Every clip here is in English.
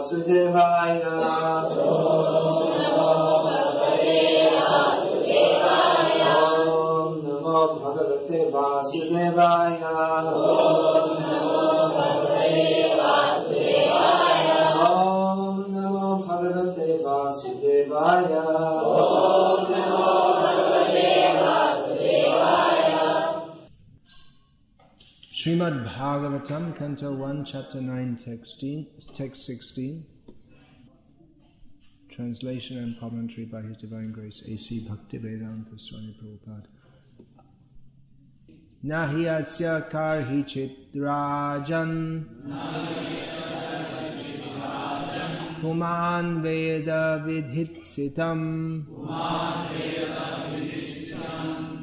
Vasudevaya. Om Namo Bhagavate Vasudevaya. Om Namo Bhagavate Vasudevaya. Srimad Bhagavatam, Canto 1, Chapter 9, Text 16. Translation and commentary by His Divine Grace A.C. Bhakti-Vedanta Swami Prabhupada. Nahi asya karhi chitrajan Puman veda vidhitsitam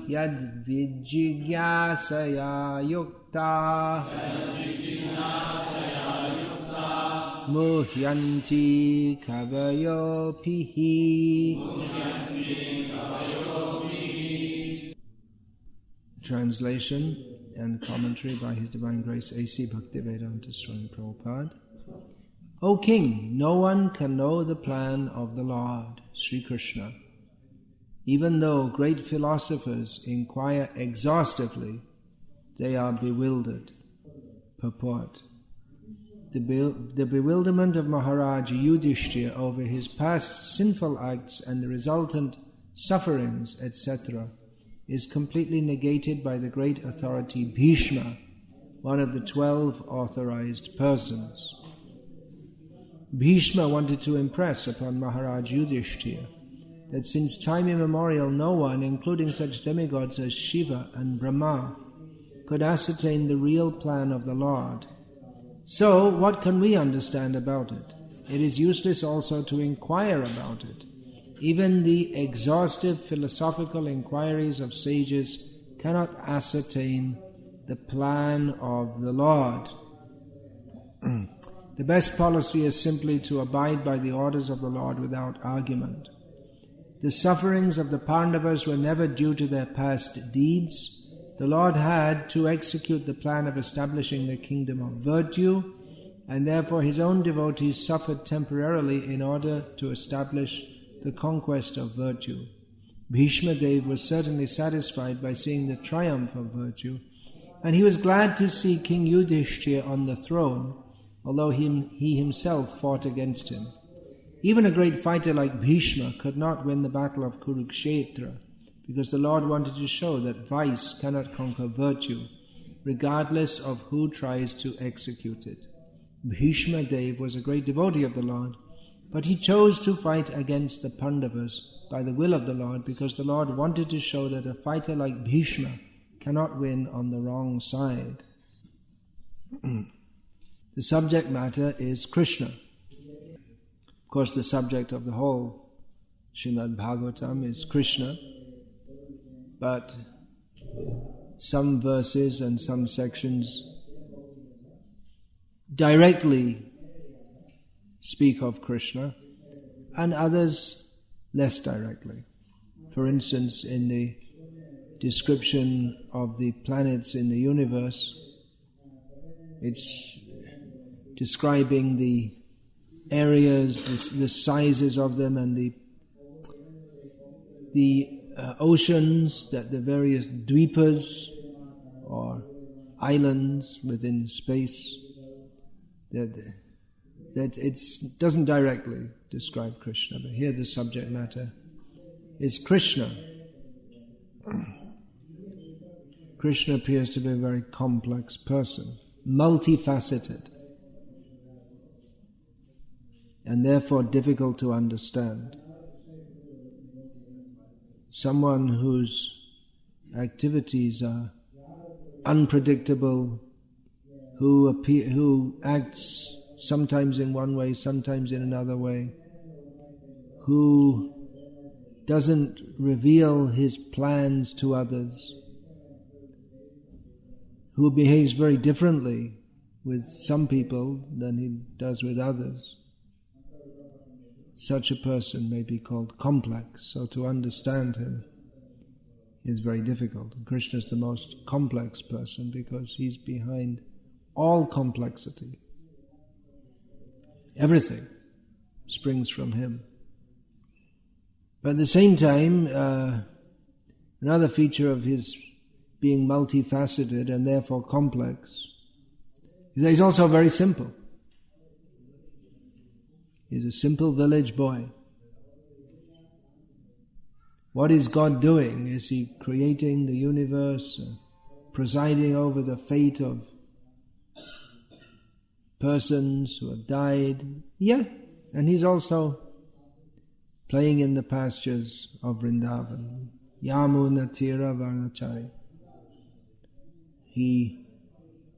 Yad vijigyasaya yukta Muhyanti kavayopihi. Translation and commentary by His Divine Grace A.C. Bhakti-Vedanta Swami Prabhupada. O King, no one can know the plan of the Lord, Sri Krishna. Even though great philosophers inquire exhaustively, they are bewildered. Purport. The bewilderment of Maharaj Yudhishthira over his past sinful acts and the resultant sufferings, etc., is completely negated by the great authority Bhishma, one of the 12 authorized persons. Bhishma wanted to impress upon Maharaj Yudhishthira that since time immemorial no one, including such demigods as Shiva and Brahma, could ascertain the real plan of the Lord. So, what can we understand about it? It is useless also to inquire about it. Even the exhaustive philosophical inquiries of sages cannot ascertain the plan of the Lord. The best policy is simply to abide by the orders of the Lord without argument. The sufferings of the Pandavas were never due to their past deeds. The Lord had to execute the plan of establishing the kingdom of virtue, and therefore His own devotees suffered temporarily in order to establish the conquest of virtue. Bhishma Dev was certainly satisfied by seeing the triumph of virtue, and he was glad to see King Yudhishthira on the throne, although he himself fought against him. Even a great fighter like Bhishma could not win the battle of Kurukshetra, because the Lord wanted to show that vice cannot conquer virtue, regardless of who tries to execute it. Bhishma Dev was a great devotee of the Lord, but he chose to fight against the Pandavas by the will of the Lord, because the Lord wanted to show that a fighter like Bhishma cannot win on the wrong side. The subject matter is Krishna. Of course, the subject of the whole Srimad Bhagavatam is Krishna, but some verses and some sections directly speak of Krishna, and others less directly. For instance, in the description of the planets in the universe, it's describing the areas, the sizes of them, and the oceans, that the various dvipas or islands within space, that it doesn't directly describe Krishna, but here the subject matter is Krishna. Krishna appears to be a very complex person, multifaceted, and therefore difficult to understand. Someone whose activities are unpredictable, who acts sometimes in one way, sometimes in another way, who doesn't reveal his plans to others, who behaves very differently with some people than he does with others. Such a person may be called complex, so to understand him is very difficult. And Krishna is the most complex person because he's behind all complexity. Everything springs from him. But at the same time, another feature of his being multifaceted and therefore complex is that he's also very simple. He's a simple village boy. What is God doing? Is He creating the universe, presiding over the fate of persons who have died? Yeah, and He's also playing in the pastures of Vrindavan. Yamuna Tira Varnachari. He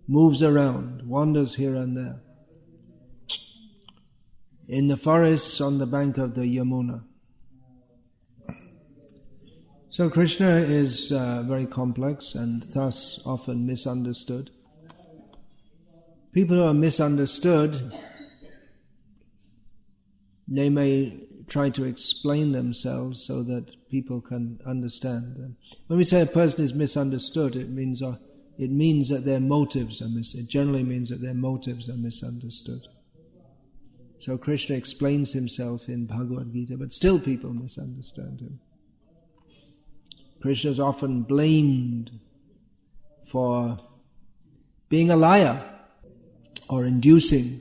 moves around, wanders here and there. In the forests on the bank of the Yamuna. So Krishna is very complex and thus often misunderstood. People who are misunderstood, they may try to explain themselves so that people can understand them. When we say a person is misunderstood, it means that their motives are it generally means that their motives are misunderstood. So Krishna explains himself in Bhagavad-gita, but still people misunderstand him. Krishna is often blamed for being a liar or inducing.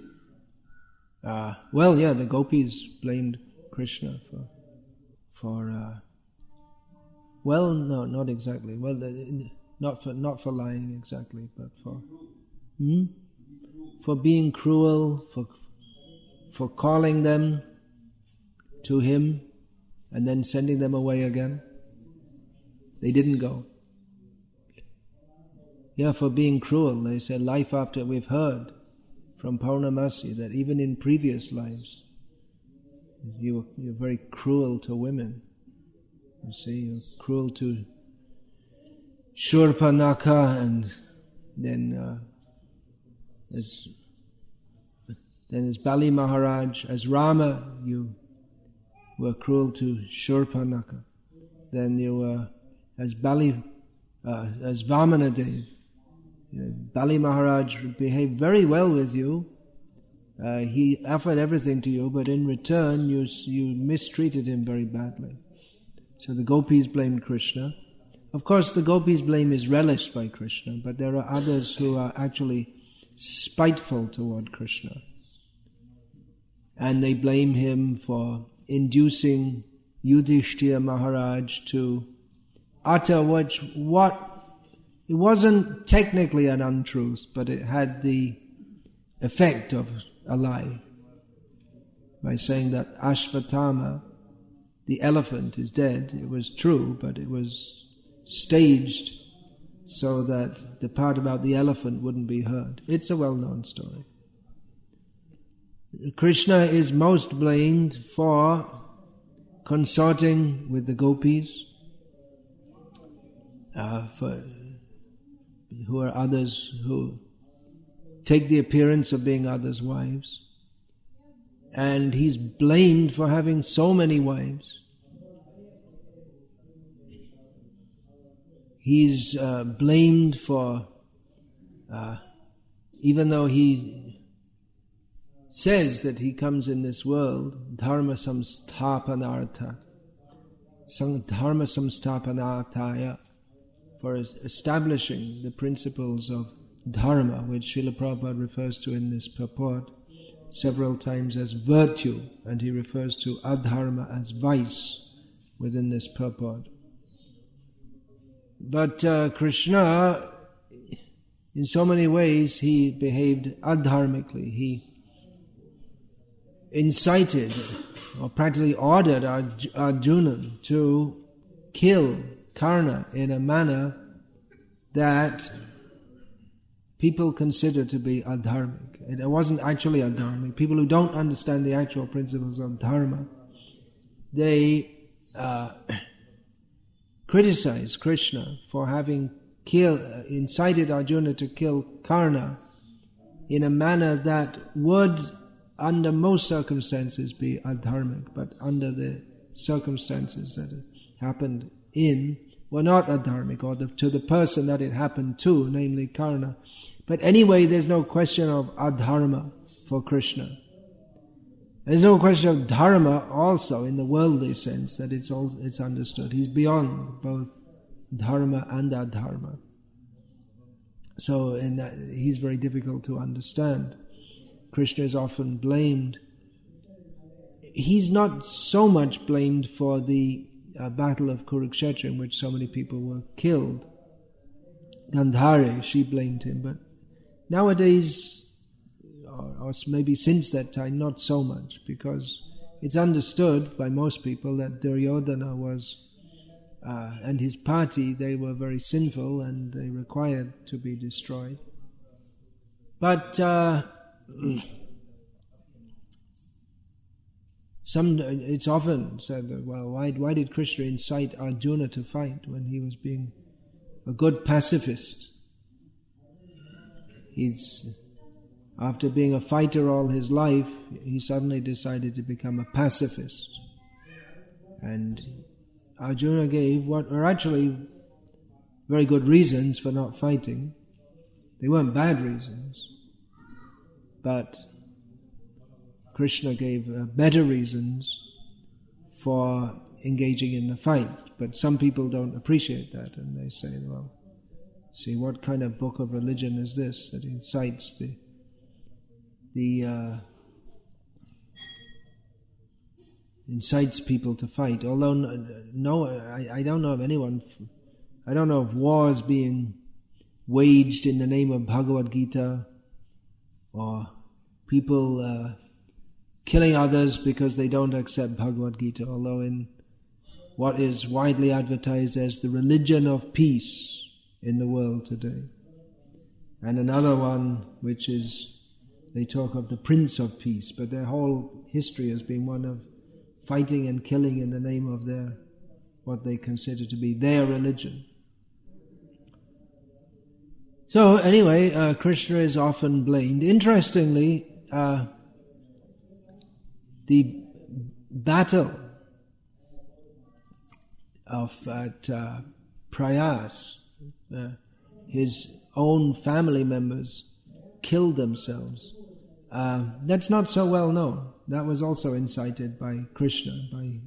The Gopis blamed Krishna not exactly. Not for lying exactly, but for being cruel, for calling them to him and then sending them away again. They didn't go. Yeah, for being cruel. They said life after, we've heard from Purnamasi that even in previous lives, you're very cruel to women. You see, you're cruel to Shurpanaka, and then as Bali Maharaj, as Rama, you were cruel to Shurpanaka. Then you were as Vamanadev. Bali Maharaj behaved very well with you. He offered everything to you, but in return you mistreated him very badly. So the Gopis blamed Krishna. Of course, the Gopis' blame is relished by Krishna, but there are others who are actually spiteful toward Krishna. And they blame him for inducing Yudhishthira Maharaj to utter what it wasn't technically an untruth, but it had the effect of a lie. By saying that Ashvatthama, the elephant, is dead, it was true, but it was staged so that the part about the elephant wouldn't be heard. It's a well-known story. Krishna is most blamed for consorting with the Gopis, who are others who take the appearance of being others' wives. And he's blamed for having so many wives. He's blamed for, even though he says that he comes in this world, dharma samsthapanartha, dharma samsthapanarthaya, for establishing the principles of dharma, which Srila Prabhupada refers to in this purport several times as virtue, and he refers to adharma as vice within this purport. But Krishna, in so many ways, he behaved adharmically. He incited or practically ordered Arjuna to kill Karna in a manner that people consider to be adharmic. It wasn't actually adharmic. People who don't understand the actual principles of dharma, they criticize Krishna for having incited Arjuna to kill Karna in a manner that would, under most circumstances, be adharmic, but under the circumstances that it happened in, were not adharmic, or to the person that it happened to, namely Karna. But anyway, there's no question of adharma for Krishna. There's no question of dharma also in the worldly sense that it's understood. He's beyond both dharma and adharma. So in that, he's very difficult to understand. Krishna is often blamed. He's not so much blamed for the battle of Kurukshetra in which so many people were killed. Gandhari, she blamed him, but nowadays, or maybe since that time, not so much, because it's understood by most people that Duryodhana was, and his party, they were very sinful and they required to be destroyed. But it's often said that, well, why did Krishna incite Arjuna to fight when he was being a good pacifist? After being a fighter all his life, he suddenly decided to become a pacifist. And Arjuna gave what were actually very good reasons for not fighting. They weren't bad reasons. But Krishna gave better reasons for engaging in the fight. But some people don't appreciate that, and they say, well, see, what kind of book of religion is this that incites incites people to fight? Although I don't know of anyone. I don't know of wars being waged in the name of Bhagavad-gita, or people killing others because they don't accept Bhagavad-gita, although in what is widely advertised as the religion of peace in the world today. And another one which is, they talk of the Prince of Peace, but their whole history has been one of fighting and killing in the name of what they consider to be their religion. So anyway, Krishna is often blamed. Interestingly, the battle of Prayas, his own family members killed themselves. That's not so well known. That was also incited by Krishna, by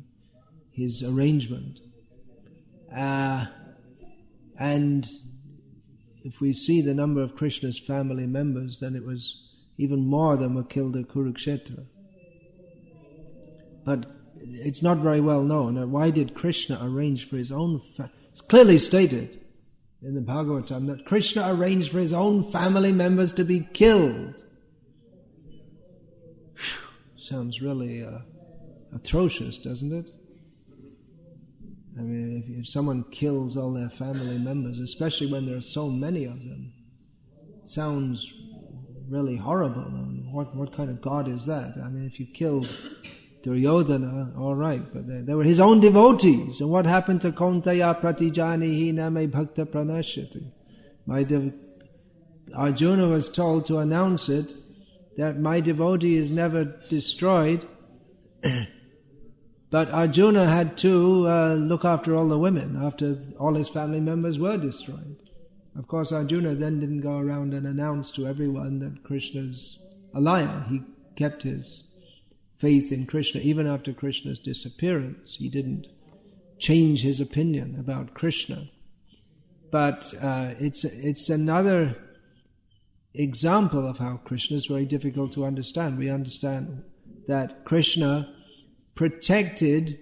his arrangement. And if we see the number of Krishna's family members, then it was even more than were killed at Kurukshetra. But it's not very well known. Why did Krishna arrange for his own It's clearly stated in the Bhagavatam that Krishna arranged for his own family members to be killed. Sounds really atrocious, doesn't it? I mean, if someone kills all their family members, especially when there are so many of them, sounds really horrible. And what kind of God is that? I mean, if you killed Duryodhana, all right, but they were his own devotees. And what happened to Kauntaya Pratijanihi Name Bhakta Pranashyati? Arjuna was told to announce it, that my devotee is never destroyed. But Arjuna had to look after all the women after all his family members were destroyed. Of course, Arjuna then didn't go around and announce to everyone that Krishna's a liar. He kept his faith in Krishna. Even after Krishna's disappearance, he didn't change his opinion about Krishna. But it's another example of how Krishna is very difficult to understand. We understand that Krishna protected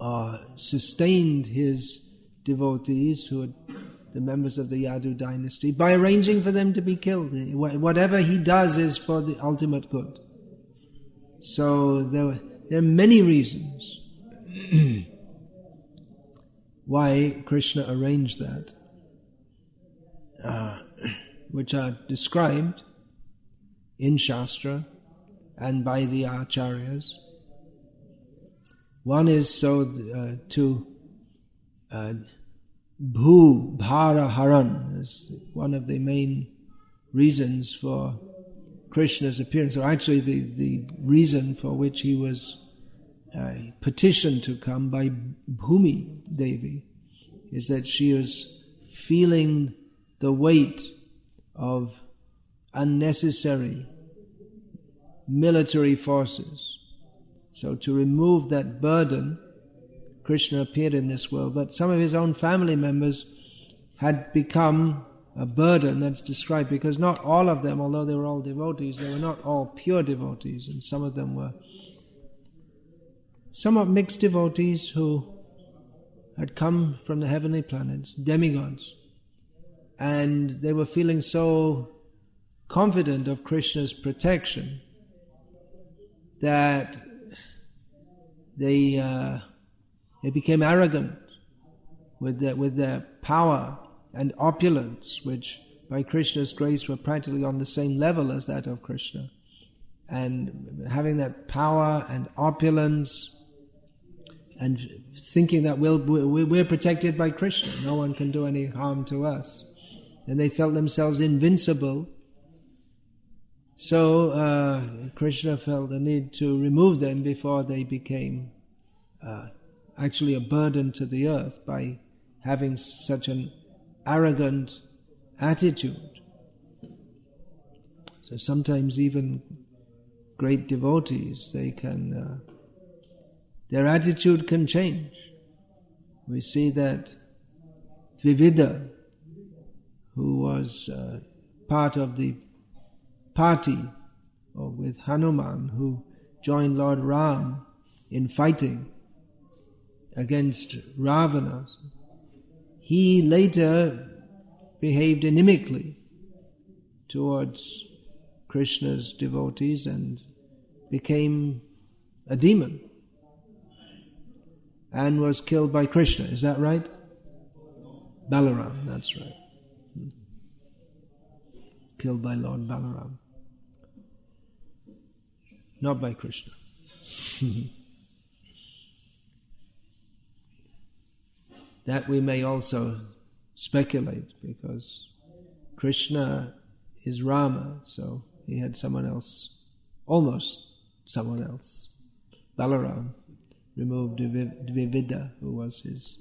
or sustained his devotees, who are the members of the Yadu Dynasty, by arranging for them to be killed. Whatever he does is for the ultimate good. So there are many reasons why Krishna arranged that, which are described in Shastra and by the Acharyas. One is so to Bhara Haran is one of the main reasons for Krishna's appearance, or actually the reason for which he was petitioned to come by Bhumi Devi, is that she was feeling the weight of unnecessary military forces. So to remove that burden, Krishna appeared in this world, but some of his own family members had become a burden. That's described because not all of them, although they were all devotees, they were not all pure devotees, and some of them were somewhat mixed devotees who had come from the heavenly planets, demigods, and they were feeling so confident of Krishna's protection that they became arrogant with their power and opulence, which by Krishna's grace were practically on the same level as that of Krishna. And having that power and opulence and thinking that we're protected by Krishna, no one can do any harm to us. And they felt themselves invincible. So Krishna felt the need to remove them before they became actually a burden to the earth by having such an arrogant attitude. So sometimes even great devotees, they can, their attitude can change. We see that Dvivida, who was part of the party with Hanuman, who joined Lord Ram in fighting against Ravana, he later behaved inimically towards Krishna's devotees and became a demon and was killed by Krishna. Is that right? Balaram, that's right. Killed by Lord Balaram. Not by Krishna. That we may also speculate, because Krishna is Rama, so he had someone else, almost someone else. Balaram removed Dvivida, who was his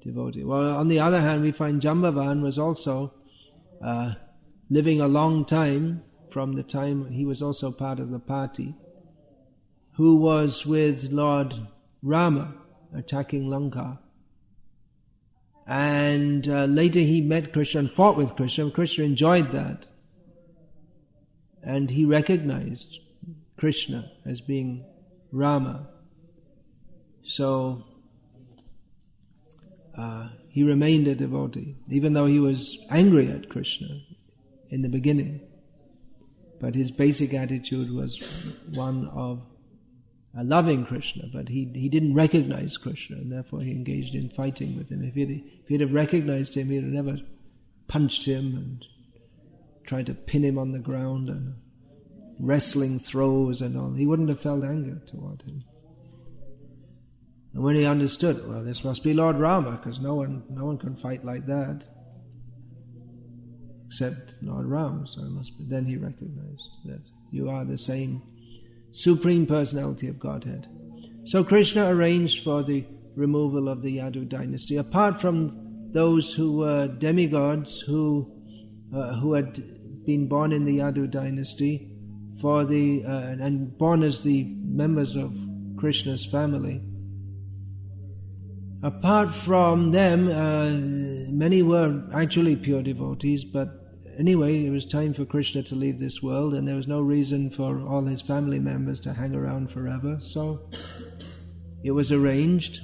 devotee. Well, on the other hand, we find Jambavan was also living a long time from the time he was also part of the party, who was with Lord Rama attacking Lanka. And later he met Krishna and fought with Krishna. Krishna enjoyed that. And he recognized Krishna as being Rama. So he remained a devotee, even though he was angry at Krishna in the beginning. But his basic attitude was one of loving Krishna, but he didn't recognize Krishna, and therefore he engaged in fighting with him. If he'd have recognized him, he'd have never punched him and tried to pin him on the ground and wrestling throws and all. He wouldn't have felt anger toward him. And when he understood, well, this must be Lord Rama, because no one can fight like that except Lord Rama. So it must be. Then he recognized that you are the same Supreme Personality of Godhead. So Krishna arranged for the removal of the Yadu dynasty. Apart from those who were demigods who had been born in the Yadu dynasty and born as the members of Krishna's family, apart from them, many were actually pure devotees, but anyway, it was time for Krishna to leave this world, and there was no reason for all his family members to hang around forever. So it was arranged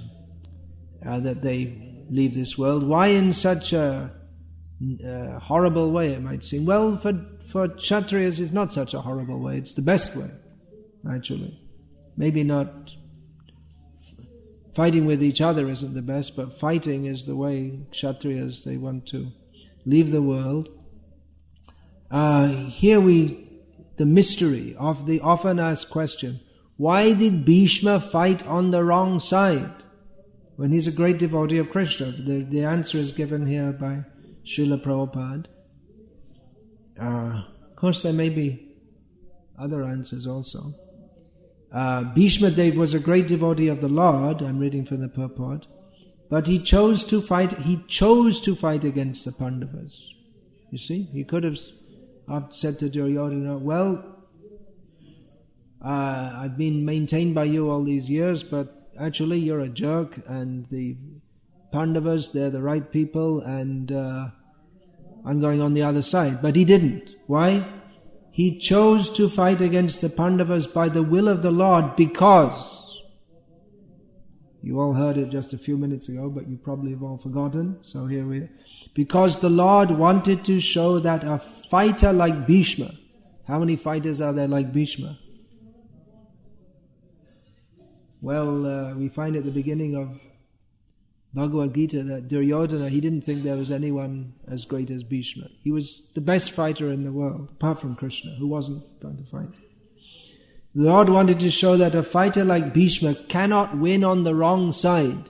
that they leave this world. Why in such a horrible way, it might seem? Well, for Kshatriyas, it's not such a horrible way. It's the best way, actually. Maybe not fighting with each other isn't the best, but fighting is the way Kshatriyas, they want to leave the world. Here the mystery of the often asked question, why did Bhishma fight on the wrong side when he's a great devotee of Krishna? The answer is given here by Srila Prabhupada. Of course, there may be other answers also. Bhishma Dev was a great devotee of the Lord, I'm reading from the purport, but he chose to fight against the Pandavas. You see, he could have said to Duryodhana, well, I've been maintained by you all these years, but actually you're a jerk, and the Pandavas, they're the right people, and I'm going on the other side. But he didn't. Why? He chose to fight against the Pandavas by the will of the Lord because, you all heard it just a few minutes ago, but you probably have all forgotten, so here we are. Because the Lord wanted to show that a fighter like Bhishma, how many fighters are there like Bhishma? Well, we find at the beginning of Bhagavad-gita that Duryodhana, he didn't think there was anyone as great as Bhishma. He was the best fighter in the world, apart from Krishna, who wasn't going to fight. The Lord wanted to show that a fighter like Bhishma cannot win on the wrong side.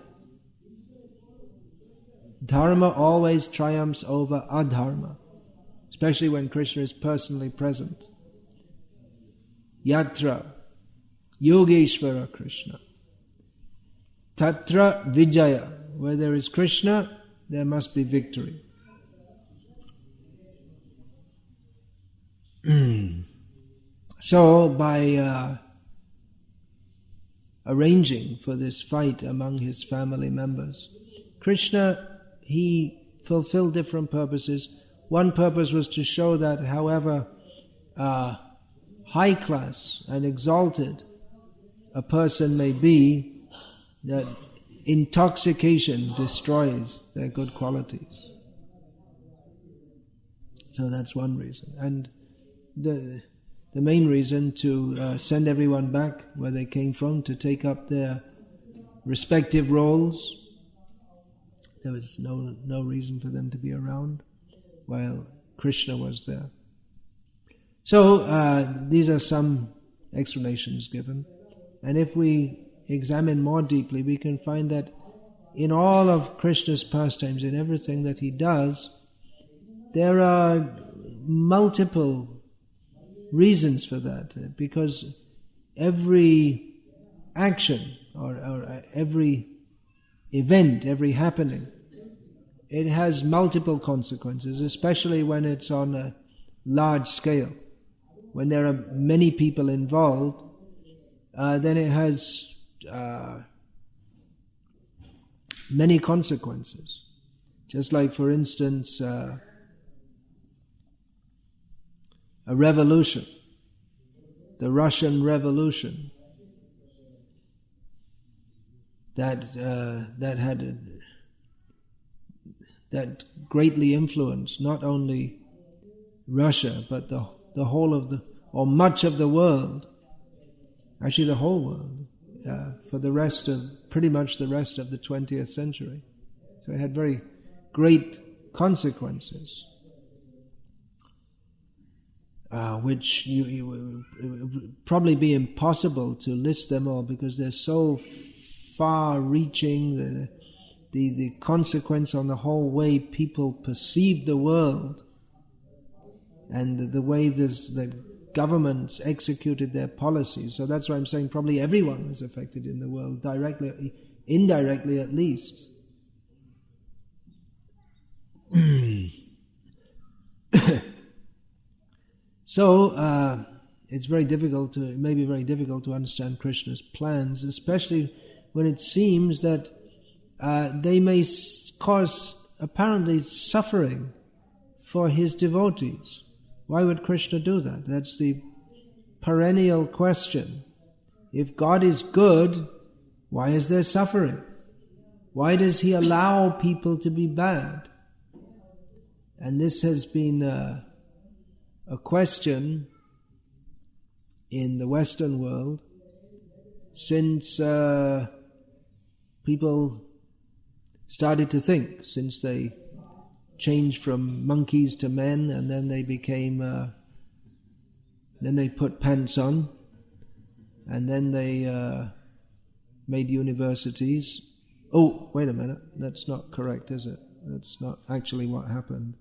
Dharma always triumphs over adharma, especially when Krishna is personally present. Yatra Yogeshvara Krishna Tatra Vijaya. Where there is Krishna, there must be victory. So by arranging for this fight among his family members, Krishna, he fulfilled different purposes. One purpose was to show that however high class and exalted a person may be, that intoxication destroys their good qualities. So that's one reason. And the main reason to send everyone back where they came from to take up their respective roles. There was no reason for them to be around while Krishna was there. So these are some explanations given. And if we examine more deeply, we can find that in all of Krishna's pastimes, in everything that he does, there are multiple reasons for that, because every action or every event, every happening, it has multiple consequences, especially when it's on a large scale. When there are many people involved, then it has many consequences. Just like, for instance, a revolution, the Russian Revolution, that greatly influenced not only Russia but the whole of or much of the world, actually the whole world, for pretty much the rest of the 20th century. So it had very great consequences, which it would probably be impossible to list them all because they're so far-reaching. The consequence on the whole way people perceive the world and the way the governments executed their policies. So that's why I'm saying probably everyone was affected in the world, directly, indirectly at least. So it's very difficult to understand Krishna's plans, especially when it seems that they may cause apparently suffering for his devotees. Why would Krishna do that? That's the perennial question. If God is good, why is there suffering? Why does he allow people to be bad? And this has been a question in the Western world since people started to think, since they changed from monkeys to men, and then they became, then they put pants on, and then they made universities. Oh, wait a minute, that's not correct, is it? That's not actually what happened.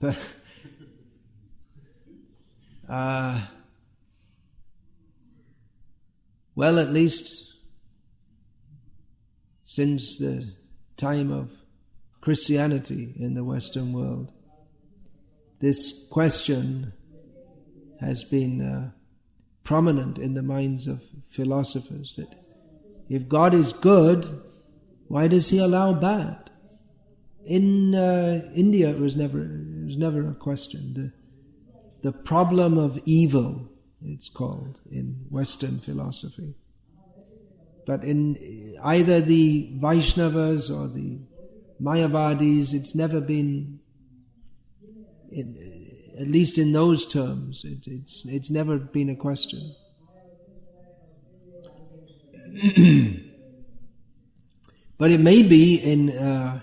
But well, at least since the time of Christianity in the Western world, this question has been prominent in the minds of philosophers, that if God is good, why does He allow bad? In India, it was never a question. The problem of evil, it's called in Western philosophy. But in either the Vaishnavas or the Mayavadis, it's never been, at least in those terms, it's never been a question. But it may be in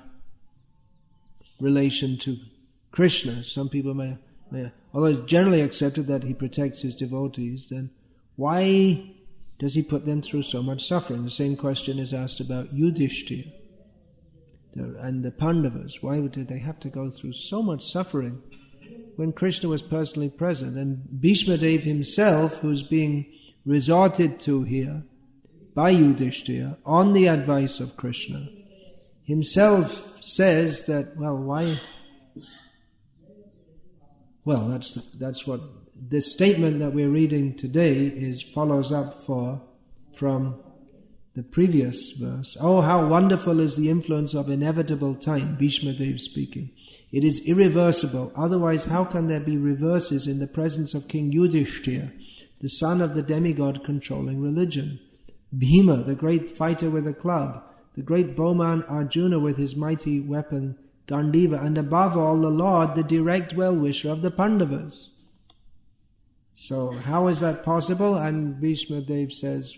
relation to Krishna. Some people may, although it's generally accepted that He protects His devotees, then why does He put them through so much suffering? The same question is asked about Yudhishthira and the Pandavas. Why did they have to go through so much suffering when Krishna was personally present? And Bhishma Dev himself, who's being resorted to here by Yudhishthira on the advice of Krishna, himself says that, that's what this statement that we're reading today follows up from the previous verse. Oh, how wonderful is the influence of inevitable time, Bhishma Dev speaking. It is irreversible, otherwise how can there be reverses in the presence of King Yudhishthira, the son of the demigod controlling religion? Bhima, the great fighter with a club, the great bowman Arjuna with his mighty weapon Gandiva, and above all the Lord, the direct well-wisher of the Pandavas. So how is that possible? And Bhishma Dev says,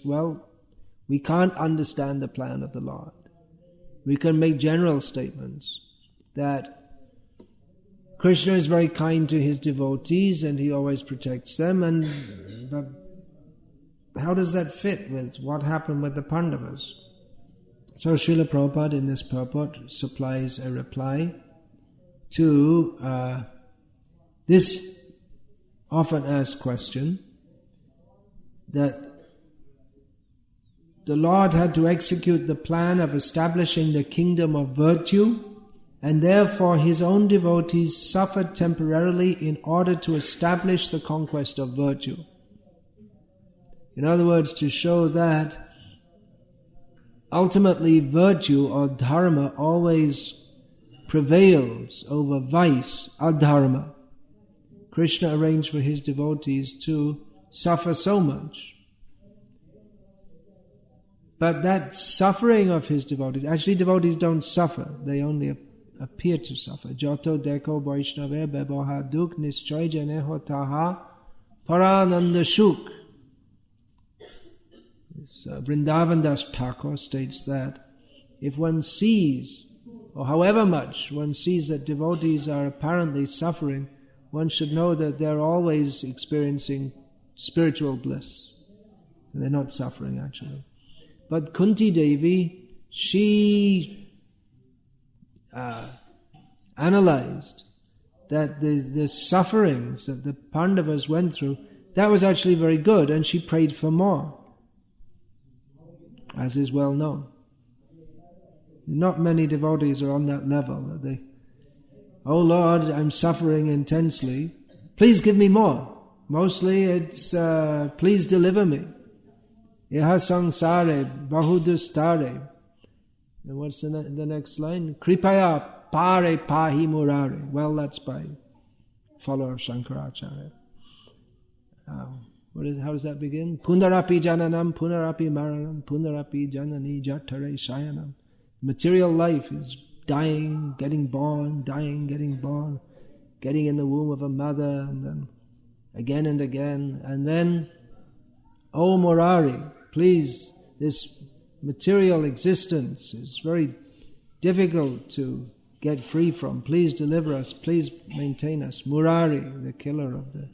we can't understand the plan of the Lord. We can make general statements that Krishna is very kind to His devotees and He always protects them, but how does that fit with what happened with the Pandavas? So Srila Prabhupada in this purport supplies a reply to this often asked question, that the Lord had to execute the plan of establishing the kingdom of virtue, and therefore His own devotees suffered temporarily in order to establish the conquest of virtue. In other words, to show that ultimately virtue or dharma always prevails over vice, adharma. Krishna arranged for His devotees to suffer so much. But that suffering of His devotees, actually devotees don't suffer, they only appear to suffer. Jato deko vaishnave beboha duk nischay janeho taha parananda shuk. Vrindavan Das Thakur states that if one sees, or however much one sees that devotees are apparently suffering, one should know that they're always experiencing spiritual bliss. They're not suffering actually. But Kunti Devi, she analyzed that the sufferings that the Pandavas went through, that was actually very good, and she prayed for more, as is well known. Not many devotees are on that level. Oh Lord, I'm suffering intensely, please give me more. Mostly it's, please deliver me. Yaha sangsare bahudustare. And what's the next line? Kripaya pare pahi murare. Well, that's by follower of Shankaracharya. How does that begin? Punarapi jananam, punarapi maranam, punarapi janani jatare shayanam. Material life is dying, getting born, dying, getting born, getting in the womb of a mother, and then again and again, and then, oh Murari, please, this material existence is very difficult to get free from. Please deliver us, please maintain us. Murari, the killer of the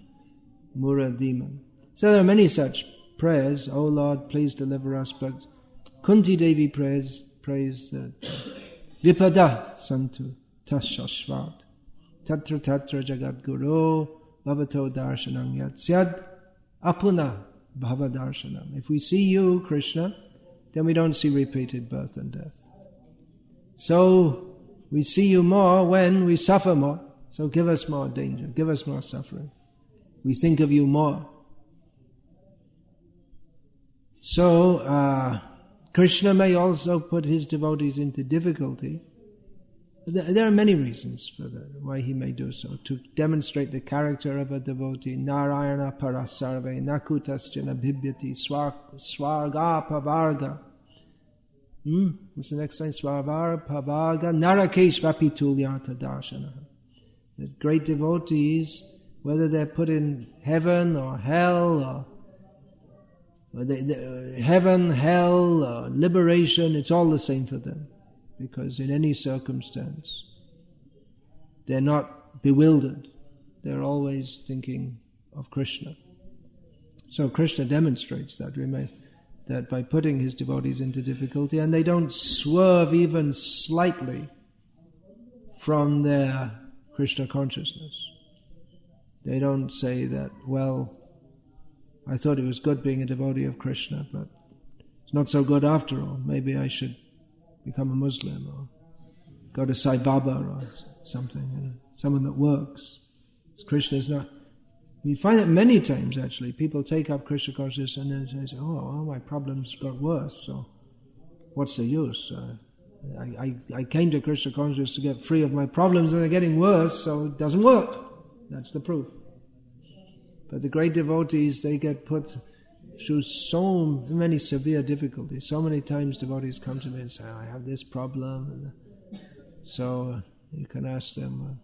Mura demon. So there are many such prayers, oh Lord, please deliver us, but Kunti Devi prays that Vipada Santu Tashashvat Tatra Tatra Jagat Guru Bhavato Darshanam Yat Syad Apuna Bhava Darshanam. If we see you, Krishna, then we don't see repeated birth and death. So we see you more when we suffer more. So give us more danger, give us more suffering. We think of you more. So, Krishna may also put his devotees into difficulty. There are many reasons for that, why he may do so. To demonstrate the character of a devotee. Narayana parasarve nakutasjana bhibyati swarga pavarga. What's the next line? Swarga pavarga narakeshvapi tulyartha darshana. The great devotees, whether they're put in heaven or hell, or heaven, hell, or liberation, it's all the same for them. Because in any circumstance, they're not bewildered. They're always thinking of Krishna. So Krishna demonstrates that by putting his devotees into difficulty, and they don't swerve even slightly from their Krishna consciousness. They don't say that, well, I thought it was good being a devotee of Krishna, but it's not so good after all. Maybe I should become a Muslim or go to Sai Baba or something, someone that works. Krishna is not. We find it many times actually. People take up Krishna consciousness and then say, oh, my problems got worse, so what's the use? I came to Krishna consciousness to get free of my problems and they're getting worse, so it doesn't work. That's the proof. But the great devotees, they get put through so many severe difficulties. So many times devotees come to me and say, I have this problem. So you can ask them,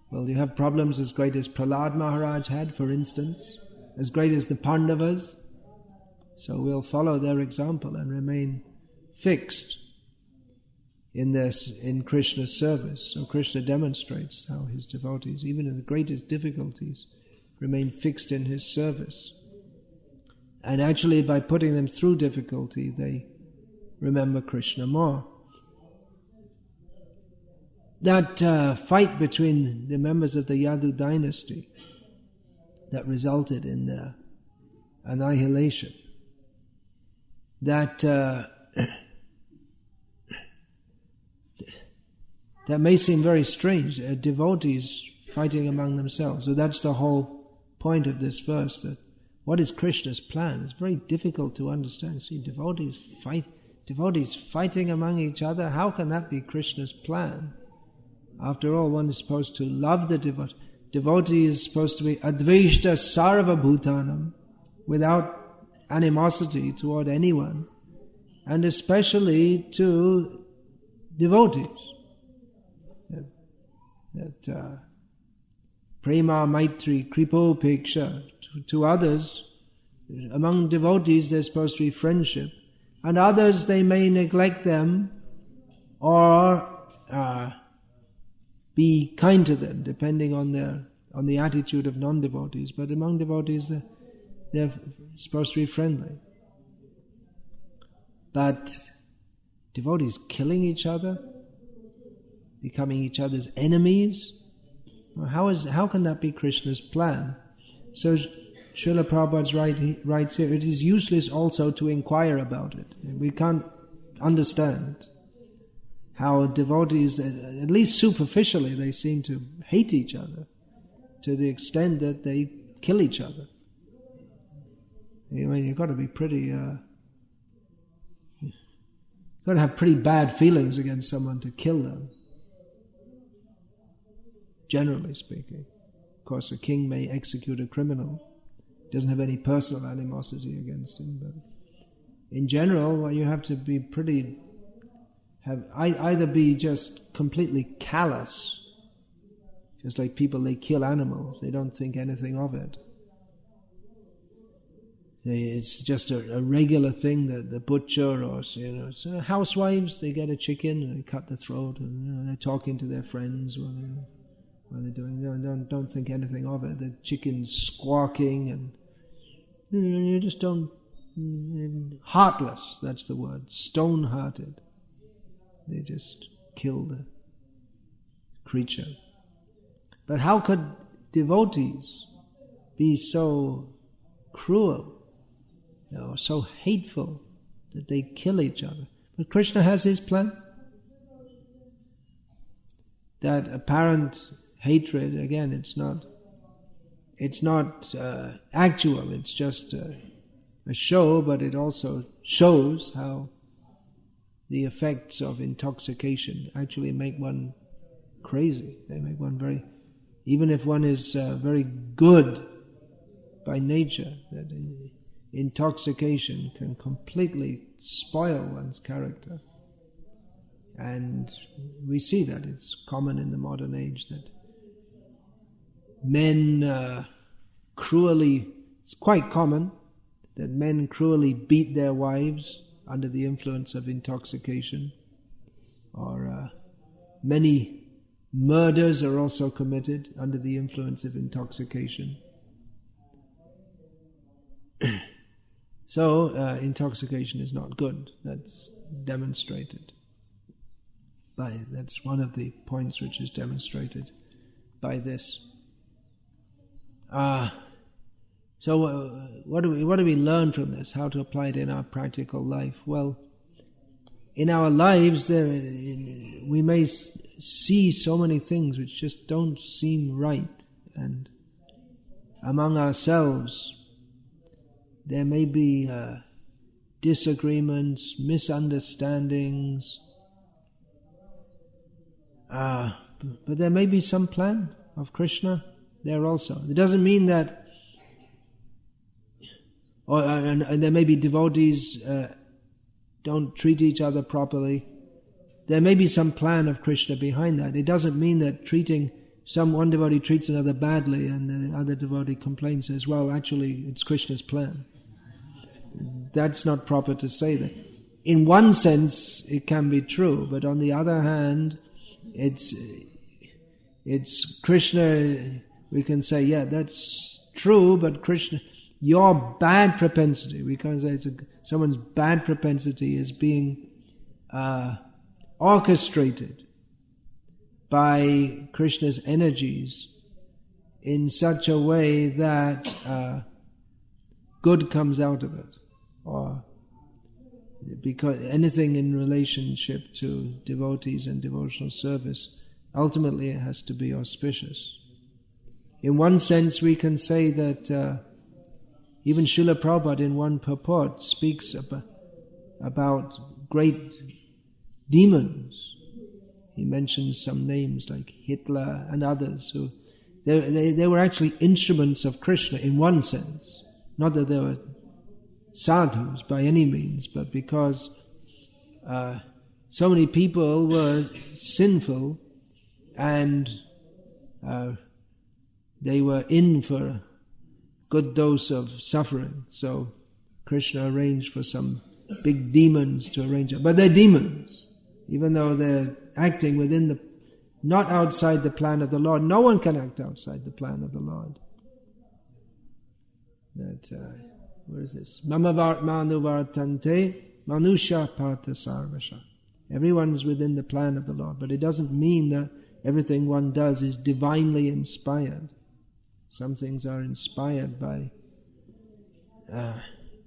well, do you have problems as great as Prahlad Maharaj had, for instance? As great as the Pandavas? So we'll follow their example and remain fixed in Krishna's service. So Krishna demonstrates how his devotees, even in the greatest difficulties, remain fixed in his service. And actually, by putting them through difficulty, they remember Krishna more. That fight between the members of the Yadu dynasty that resulted in their annihilation, that may seem very strange, devotees fighting among themselves. So that's the whole point of this verse, that what is Krishna's plan? It's very difficult to understand. See, devotees fighting among each other, how can that be Krishna's plan? After all, one is supposed to love the devotee. Devotee is supposed to be adveshta sarva bhutanam, without animosity toward anyone, and especially to devotees. That prema maitri kripopeksha, to others, among devotees there's supposed to be friendship, and others they may neglect them or be kind to them, depending on the attitude of non-devotees. But among devotees they're supposed to be friendly. But devotees killing each other, becoming each other's enemies, how can that be Krishna's plan? So Srila Prabhupada writes here, it is useless also to inquire about it. We can't understand how devotees, at least superficially, they seem to hate each other to the extent that they kill each other. I mean, you've got to be pretty, you've got to have pretty bad feelings against someone to kill them, generally speaking. Of course, a king may execute a criminal. He doesn't have any personal animosity against him, but in general, you have to be either be just completely callous, just like people, they kill animals, they don't think anything of it. It's just a regular thing that the butcher or so housewives, they get a chicken and they cut the throat, and they're talking to their friends while they're doing. Don't think anything of it. The chicken's squawking, and you just don't. Heartless, that's the word. Stone-hearted. They just kill the creature. But how could devotees be so cruel, so hateful that they kill each other? But Krishna has his plan. That apparent hatred, again, it's not actual, it's just a a show, but it also shows how the effects of intoxication actually make one crazy. They make one very, even if one is very good by nature, that intoxication can completely spoil one's character. And we see that it's common in the modern age that men cruelly, it's quite common that men cruelly beat their wives under the influence of intoxication, or many murders are also committed under the influence of intoxication. So intoxication is not good. That's demonstrated that's one of the points which is demonstrated by this. So what do we learn from this? How to apply it in our practical life? Well, in our lives we may see so many things which just don't seem right, and among ourselves there may be disagreements, misunderstandings, but there may be some plan of Krishna there also. It doesn't mean that, and there may be devotees don't treat each other properly. There may be some plan of Krishna behind that. It doesn't mean that one devotee treats another badly and the other devotee complains, says, well, actually it's Krishna's plan. That's not proper to say that. In one sense it can be true, but on the other hand it's Krishna. We can say, yeah, that's true, but Krishna, your bad propensity, we can say someone's bad propensity is being orchestrated by Krishna's energies in such a way that good comes out of it, or because anything in relationship to devotees and devotional service, ultimately it has to be auspicious. In one sense we can say that even Srila Prabhupada in one purport speaks about great demons. He mentions some names like Hitler and others who they were actually instruments of Krishna in one sense. Not that they were sadhus by any means, but because so many people were sinful and they were in for a good dose of suffering. So Krishna arranged for some big demons to arrange it. But they're demons, even though they're acting within not outside the plan of the Lord. No one can act outside the plan of the Lord. Where is this? Mama Manu Vartante Manusha Partha Sarvasha. Everyone is within the plan of the Lord, but it doesn't mean that everything one does is divinely inspired. Some things are inspired by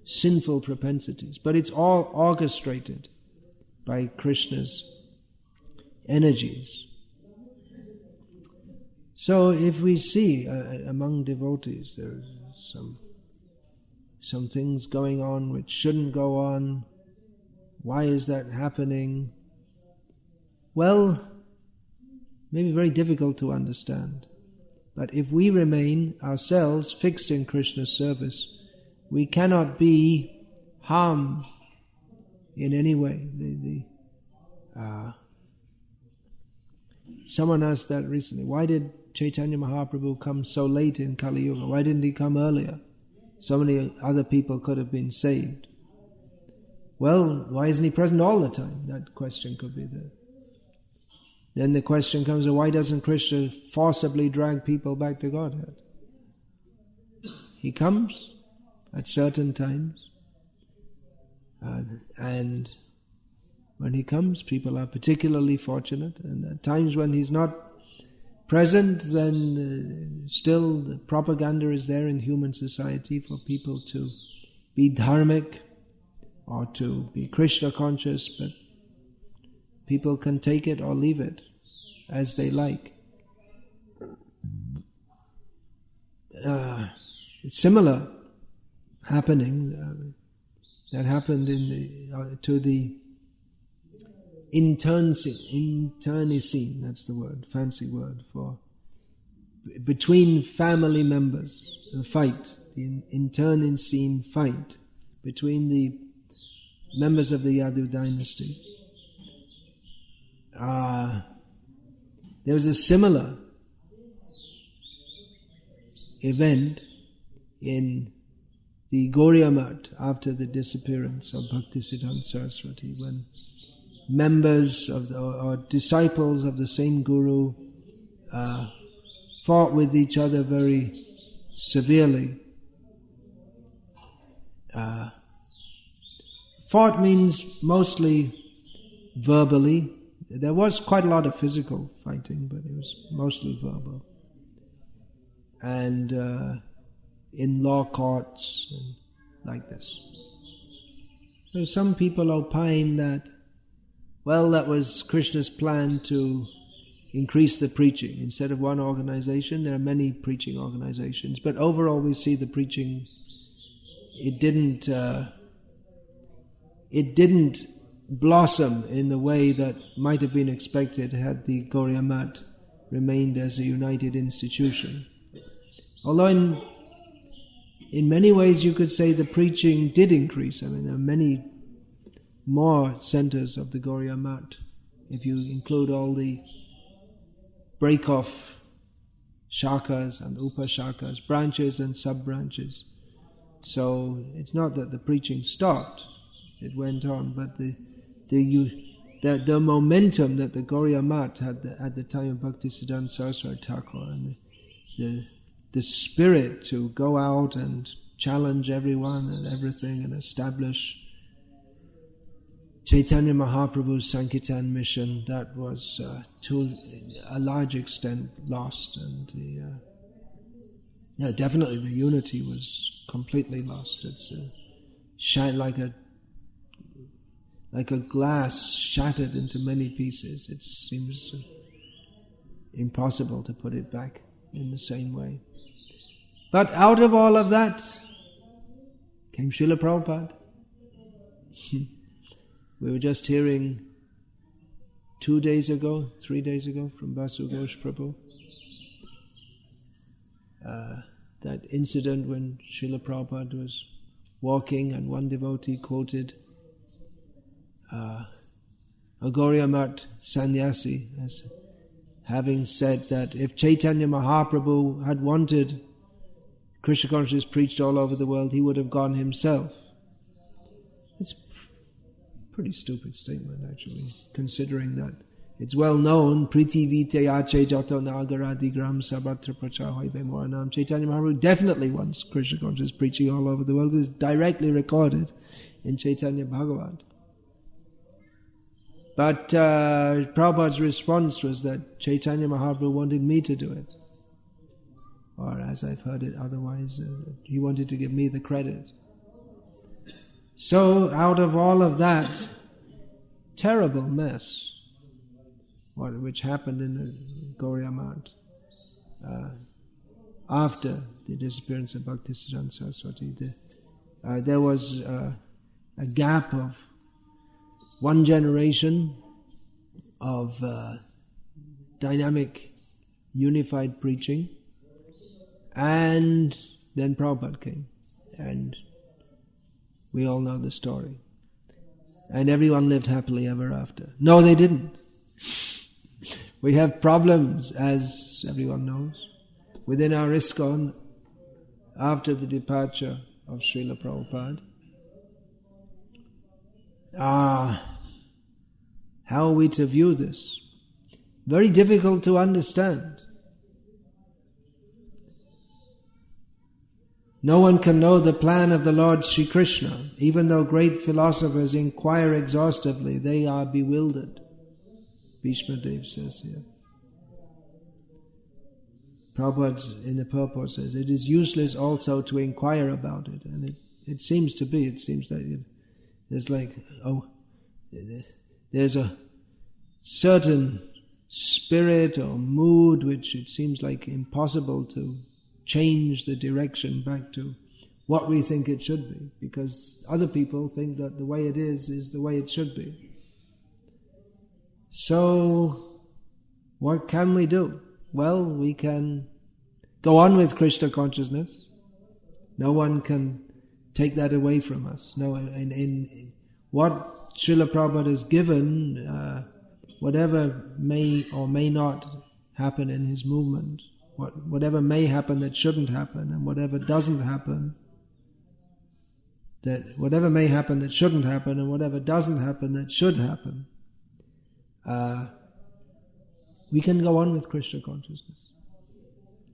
sinful propensities, but it's all orchestrated by Krishna's energies. So if we see among devotees there's some things going on which shouldn't go on, why is that happening? Well, maybe very difficult to understand. But if we remain ourselves fixed in Krishna's service, we cannot be harmed in any way. Someone asked that recently. Why did Chaitanya Mahaprabhu come so late in Kali Yuga? Why didn't he come earlier? So many other people could have been saved. Well, why isn't he present all the time? That question could be there. Then the question comes, why doesn't Krishna forcibly drag people back to Godhead? He comes at certain times, and when he comes, people are particularly fortunate, and at times when he's not present, then still the propaganda is there in human society for people to be dharmic or to be Krishna conscious, but people can take it or leave it as they like. It's similar happening. That happened to the internecine, that's the word, fancy word for between family members, the fight, the internecine fight between the members of the Yadu dynasty. There was a similar event in the Gauriya Math after the disappearance of Bhaktisiddhanta Saraswati, when members of or disciples of the same Guru fought with each other very severely. Fought means mostly verbally. There was quite a lot of physical fighting, but it was mostly verbal. And in law courts and like this. So some people opine that, well, that was Krishna's plan to increase the preaching. Instead of one organization, there are many preaching organizations. But overall we see the preaching, it didn't blossom in the way that might have been expected had the Gauriya Math remained as a united institution. Although in many ways you could say the preaching did increase. I mean, there are many more centers of the Gauriya Math, if you include all the break-off shakas and upashakas, branches and sub-branches. So it's not that the preaching stopped, it went on, but the momentum that the Gauriya Math had at the time of Bhaktisiddhanta Saraswati Thakur, and the spirit to go out and challenge everyone and everything and establish Chaitanya Mahaprabhu's Sankirtan mission, that was to a large extent lost, and definitely the unity was completely lost. It's like a glass shattered into many pieces. It seems impossible to put it back in the same way. But out of all of that came Srila Prabhupada. We were just hearing 3 days ago from Vasu Ghosh Prabhu, that incident when Srila Prabhupada was walking and one devotee quoted a Gauriya Math sannyasi as having said that if Chaitanya Mahaprabhu had wanted Krishna consciousness preached all over the world, he would have gone himself. It's a pretty stupid statement, actually, considering that it's well known, Prithivite Ache Jato Nagaradi Gram Sabatra Prachahoibe Moranam. Chaitanya Mahaprabhu definitely wants Krishna consciousness preaching all over the world. It is directly recorded in Chaitanya Bhagavad. But Prabhupada's response was that Chaitanya Mahaprabhu wanted me to do it. Or as I've heard it otherwise, he wanted to give me the credit. So out of all of that terrible mess, which happened in the Gauriya Math after the disappearance of Bhaktisiddhanta Saraswati, there was a gap of one generation of dynamic, unified preaching, and then Prabhupada came, and we all know the story. And everyone lived happily ever after. No, they didn't. We have problems, as everyone knows, within our ISKCON after the departure of Srila Prabhupada. How are we to view this? Very difficult to understand. No one can know the plan of the Lord Sri Krishna. Even though great philosophers inquire exhaustively, they are bewildered. Bhishma Dev says here. Prabhupada in the purport says, it is useless also to inquire about it. And it seems to be. It seems that there's a certain spirit or mood which it seems like impossible to change the direction back to what we think it should be, because other people think that the way it is the way it should be. So, what can we do? Well, we can go on with Krishna consciousness. No one can take that away from us. No, in what Srila Prabhupada has given, whatever may or may not happen in his movement, whatever may happen that shouldn't happen, and whatever doesn't happen, that whatever may happen that shouldn't happen, and whatever doesn't happen that should happen, we can go on with Krishna consciousness.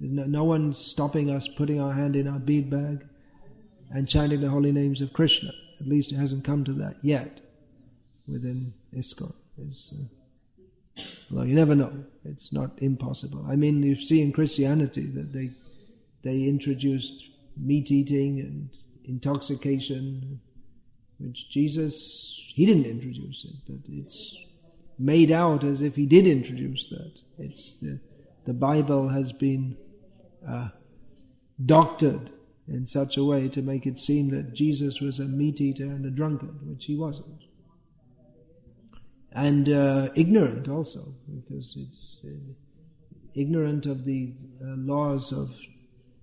There's no one stopping us, putting our hand in our bead bag and chanting the holy names of Krishna. At least it hasn't come to that yet within ISKCON. Although you never know, it's not impossible. I mean, you see in Christianity that they introduced meat eating and intoxication, which Jesus, he didn't introduce it, but it's made out as if he did introduce that. It's the Bible has been doctored in such a way to make it seem that Jesus was a meat eater and a drunkard, which he wasn't. And ignorant also, because it's ignorant of the laws of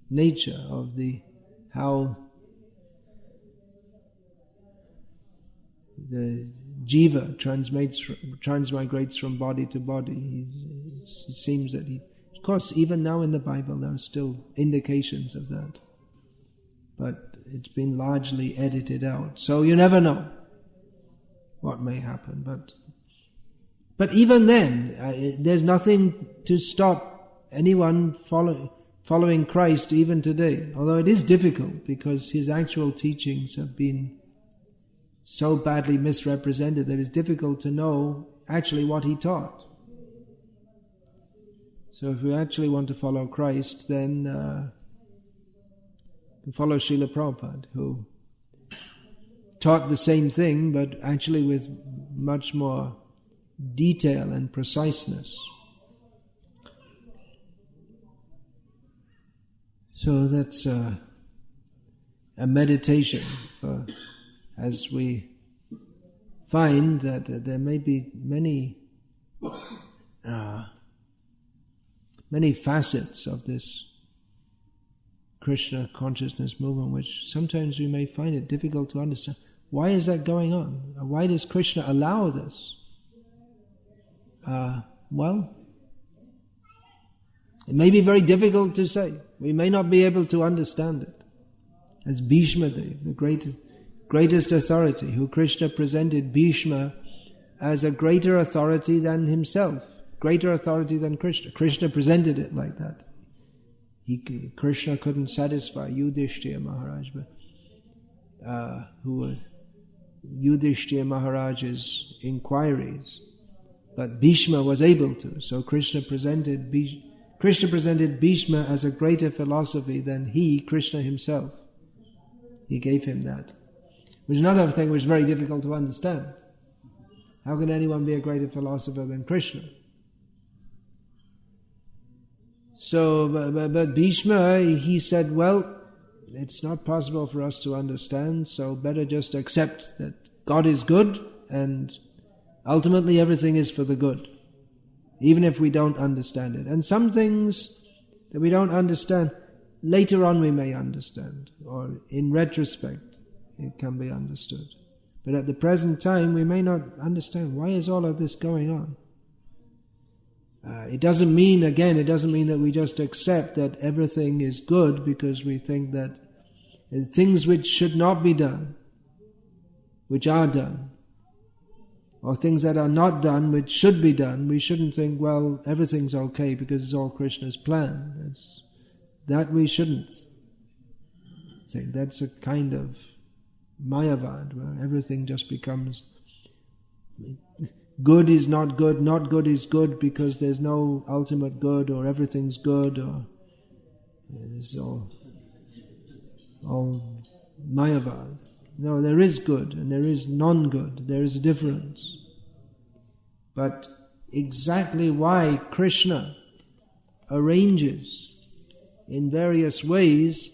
nature, of how the jiva transmigrates from body to body. It seems that of course, even now in the Bible there are still indications of that, but it's been largely edited out. So you never know what may happen. But even then, there's nothing to stop anyone following Christ even today. Although it is difficult because his actual teachings have been so badly misrepresented that it's difficult to know actually what he taught. So if we actually want to follow Christ, then we follow Srila Prabhupada, who taught the same thing, but actually with much more detail and preciseness. So that's a meditation for, as we find that there may be many facets of this Krishna consciousness movement, which sometimes we may find it difficult to understand. Why is that going on? Why does Krishna allow this? Well, it may be very difficult to say. We may not be able to understand it. As Bhishma Dev, the greatest authority, who Krishna presented Bhishma as a greater authority than himself, greater authority than Krishna. Krishna presented it like that. Krishna couldn't satisfy Yudhishthira Maharaj, Yudhishthira Maharaj's inquiries. But Bhishma was able to. So Krishna presented Bhishma as a greater philosophy than Krishna himself. He gave him that. Which is another thing which is very difficult to understand. How can anyone be a greater philosopher than Krishna? So, but Bhishma, he said, well, it's not possible for us to understand, so better just accept that God is good and ultimately everything is for the good, even if we don't understand it. And some things that we don't understand, later on we may understand, or in retrospect it can be understood. But at the present time we may not understand why is all of this going on. It doesn't mean that we just accept that everything is good because we think that things which should not be done, which are done, or things that are not done which should be done, we shouldn't think, well, everything's okay because it's all Krishna's plan. That we shouldn't think. That's a kind of Mayavad, where everything just becomes good is not good is good because there's no ultimate good, or everything's good, or it's all Mayavad. No, there is good and there is non-good. There is a difference. But exactly why Krishna arranges in various ways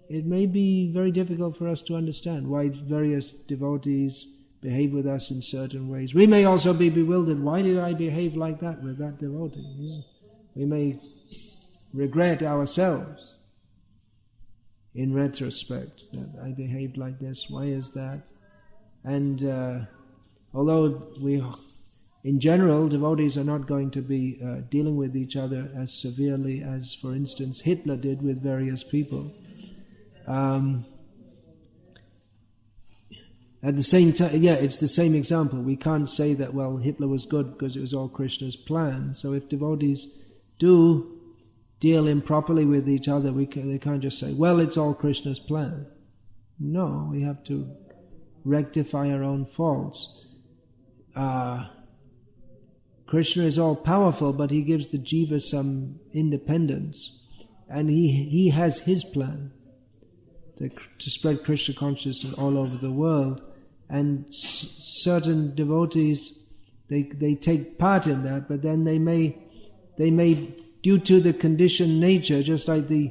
it may be very difficult for us to understand why various devotees behave with us in certain ways. We may also be bewildered. Why did I behave like that with that devotee? We may regret ourselves in retrospect that I behaved like this. Why is that? And although in general, devotees are not going to be dealing with each other as severely as, for instance, Hitler did with various people. At the same time, it's the same example. We can't say that, well, Hitler was good because it was all Krishna's plan. So if devotees do deal improperly with each other, they can't just say, well, it's all Krishna's plan. No, we have to rectify our own faults. Krishna is all powerful, but he gives the jiva some independence, and he has his plan to spread Krishna consciousness all over the world. And certain devotees, they take part in that, but then they may, due to the conditioned nature, just like the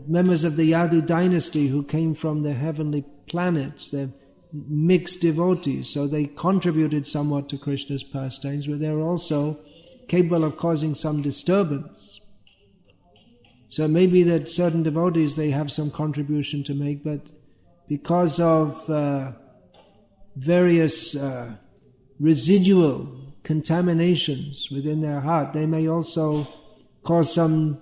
members of the Yadu Dynasty who came from the heavenly planets, they're mixed devotees, so they contributed somewhat to Krishna's pastimes, but they're also capable of causing some disturbance. So maybe that certain devotees, they have some contribution to make, but because of various residual contaminations within their heart, they may also cause some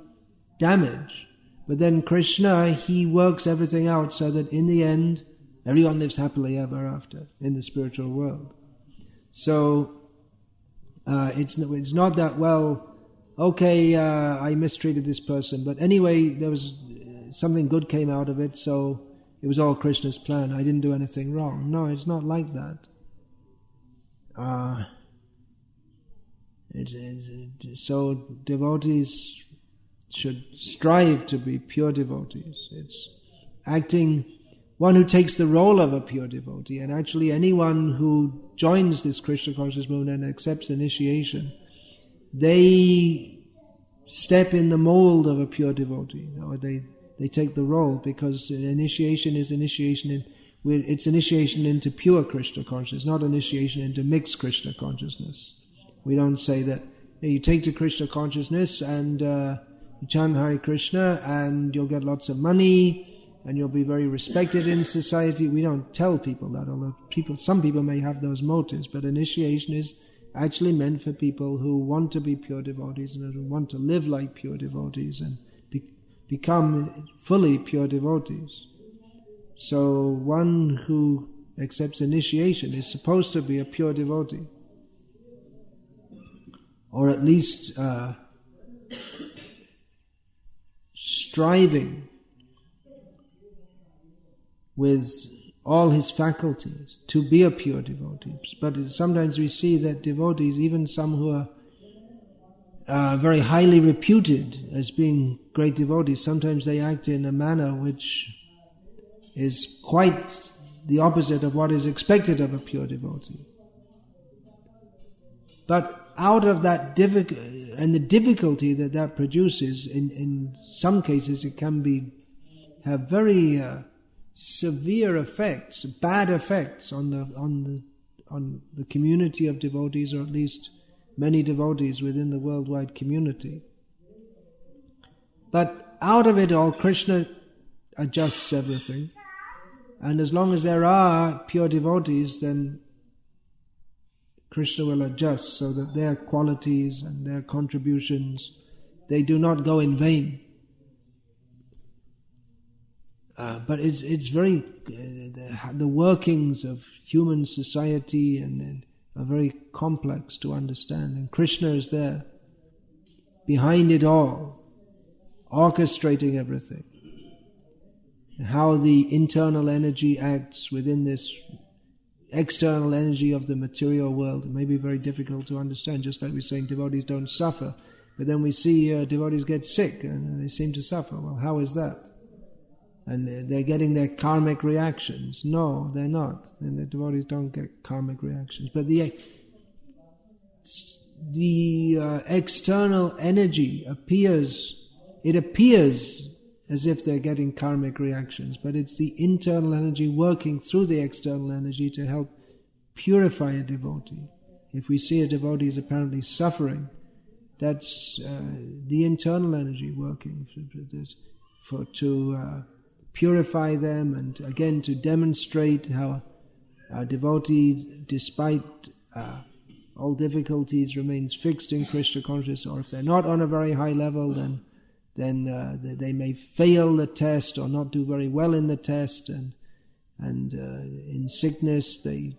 damage. But then Krishna, he works everything out so that in the end, everyone lives happily ever after in the spiritual world. So it's not that, well, okay, I mistreated this person, but anyway, there was something good came out of it, so it was all Krishna's plan. I didn't do anything wrong. No, it's not like that. So devotees should strive to be pure devotees. It's acting, one who takes the role of a pure devotee, and actually anyone who joins this Krishna conscious movement and accepts initiation, they step in the mold of a pure devotee, or they take the role, because initiation is initiation it's initiation into pure Krishna consciousness, not initiation into mixed Krishna consciousness. We don't say that you take to Krishna consciousness and you chant Hare Krishna and you'll get lots of money and you'll be very respected in society. We don't tell people that, although some people may have those motives, but initiation is actually meant for people who want to be pure devotees and who want to live like pure devotees and become fully pure devotees. So one who accepts initiation is supposed to be a pure devotee, or at least striving with all his faculties to be a pure devotee. But sometimes we see that devotees, even some who are very highly reputed as being great devotees, sometimes they act in a manner which is quite the opposite of what is expected of a pure devotee. But out of that difficulty that produces, in some cases it can have very severe effects, bad effects on the community of devotees, or at least many devotees within the worldwide community. But out of it all, Krishna adjusts everything. And as long as there are pure devotees, then Krishna will adjust so that their qualities and their contributions, they do not go in vain. But it's very, the workings of human society and are very complex to understand. And Krishna is there, behind it all, orchestrating everything. How the internal energy acts within this external energy of the material world. It may be very difficult to understand, just like we're saying devotees don't suffer. But then we see devotees get sick and they seem to suffer. Well, how is that? And they're getting their karmic reactions. No, they're not. And the devotees don't get karmic reactions. But the external energy appears as if they're getting karmic reactions, but it's the internal energy working through the external energy to help purify a devotee. If we see a devotee is apparently suffering, that's the internal energy working to purify them, and again to demonstrate how a devotee, despite all difficulties, remains fixed in Krishna consciousness. Or if they're not on a very high level, then they may fail the test or not do very well in the test, and in sickness they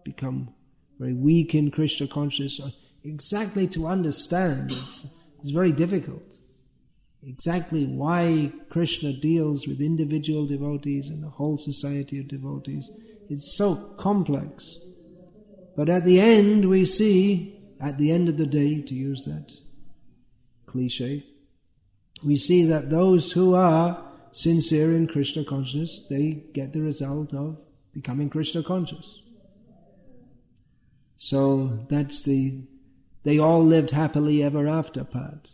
become very weak in Krishna consciousness. Exactly to understand, it's very difficult. Exactly why Krishna deals with individual devotees and the whole society of devotees. It's so complex. But at the end we see, at the end of the day, to use that cliche, we see that those who are sincere in Krishna consciousness, they get the result of becoming Krishna conscious. So that's they all lived happily ever after part.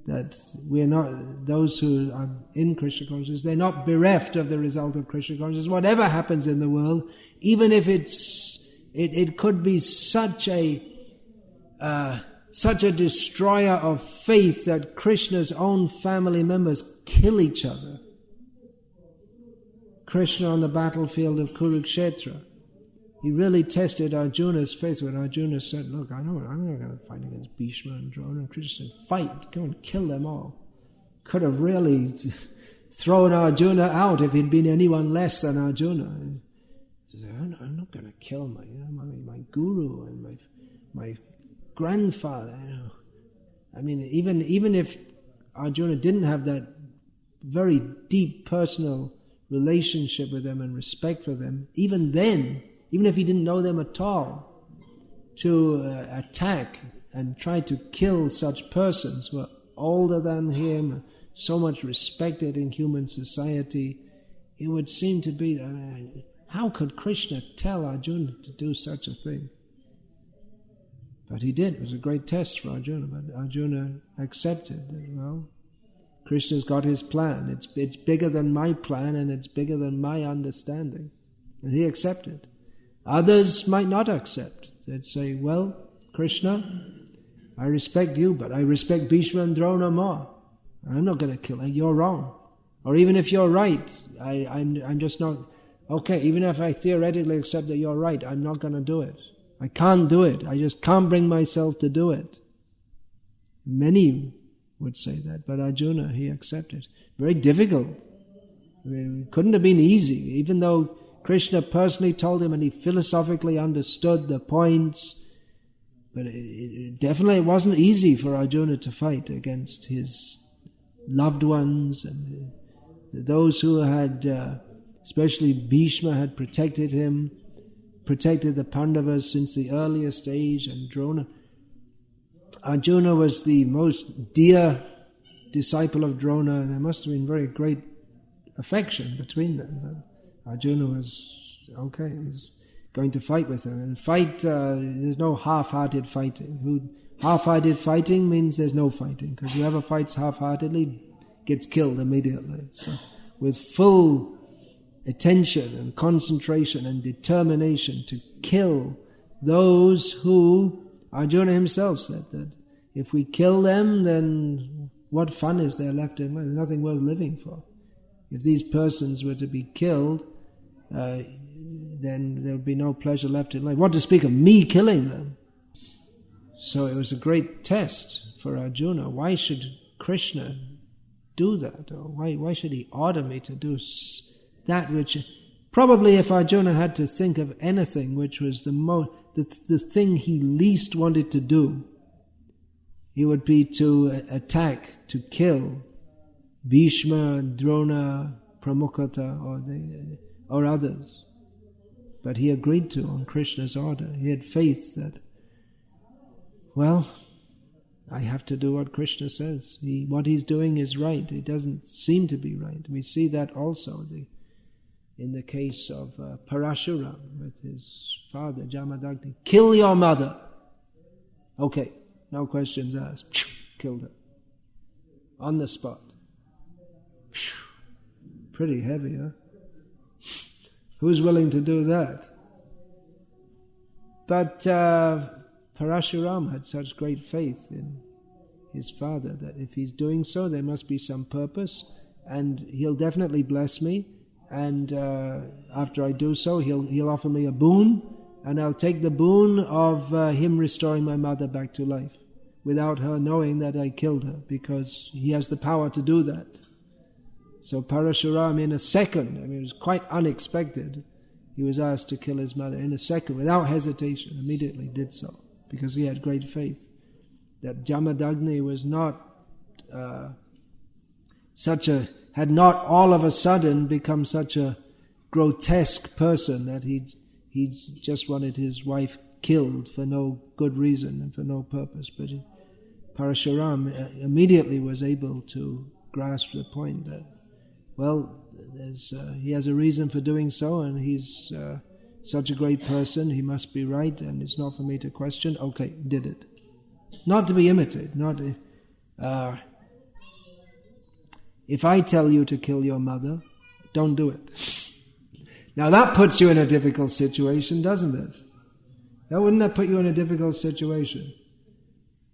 That we're not, those who are in Krishna consciousness, they're not bereft of the result of Krishna consciousness. Whatever happens in the world, even if it could be such a destroyer of faith that Krishna's own family members kill each other. Krishna on the battlefield of Kurukshetra, he really tested Arjuna's faith when Arjuna said, "Look, I'm not going to fight against Bhishma and Drona." And Krishna said, "Fight, go and kill them all." Could have really thrown Arjuna out if he'd been anyone less than Arjuna. He said, "I'm not going to kill my guru and my grandfather." I mean, even if Arjuna didn't have that very deep personal relationship with them and respect for them, even then, even if he didn't know them at all, to attack and try to kill such persons who are older than him, so much respected in human society, it would seem to be, how could Krishna tell Arjuna to do such a thing? But he did. It was a great test for Arjuna, but Arjuna accepted that, well, Krishna's got his plan. It's bigger than my plan and it's bigger than my understanding. And he accepted. Others might not accept. They'd say, "Well, Krishna, I respect you, but I respect Bhishma and Drona more. I'm not going to kill him. You're wrong." Or even if you're right, I'm just not... Okay, even if I theoretically accept that you're right, I'm not going to do it. I can't do it. I just can't bring myself to do it. Many would say that, but Arjuna, he accepted. Very difficult. I mean, it couldn't have been easy, even though Krishna personally told him and he philosophically understood the points, but it definitely wasn't easy for Arjuna to fight against his loved ones and those who had, especially Bhishma, had protected him, protected the Pandavas since the earliest age, and Drona. Arjuna was the most dear disciple of Drona, and there must have been very great affection between them. But Arjuna was, okay, he's going to fight with him. And fight, there's no half-hearted fighting. Half-hearted fighting means there's no fighting, because whoever fights half-heartedly gets killed immediately. So with full attention and concentration and determination to kill those who, Arjuna himself said that if we kill them, then what fun is there left in life? There's nothing worth living for. If these persons were to be killed, then there would be no pleasure left in life. What to speak of me killing them? So it was a great test for Arjuna. Why should Krishna do that? Or why should he order me to do that which... Probably if Arjuna had to think of anything which was the thing he least wanted to do, it would be to attack, to kill Bhishma, Drona, Pramukhata, or others. But he agreed to on Krishna's order. He had faith that, well, I have to do what Krishna says. What he's doing is right. It doesn't seem to be right. We see that also in the case of Parashuram with his father, Jamadagni. Kill your mother. Okay, no questions asked. Killed her. On the spot. Pretty heavy, huh? Who's willing to do that? But Parashuram had such great faith in his father that if he's doing so, there must be some purpose, and he'll definitely bless me, and after I do so, he'll offer me a boon, and I'll take the boon of him restoring my mother back to life, without her knowing that I killed her, because he has the power to do that. So Parashuram, in a second, it was quite unexpected, he was asked to kill his mother in a second, without hesitation, immediately did so, because he had great faith that Jamadagni was not had not all of a sudden become such a grotesque person that he just wanted his wife killed for no good reason and for no purpose. But Parashuram immediately was able to grasp the point that, well, he has a reason for doing so, and he's such a great person, he must be right, and it's not for me to question. Okay, did it. Not to be imitated. If I tell you to kill your mother, don't do it. Now that puts you in a difficult situation, doesn't it? Wouldn't that put you in a difficult situation?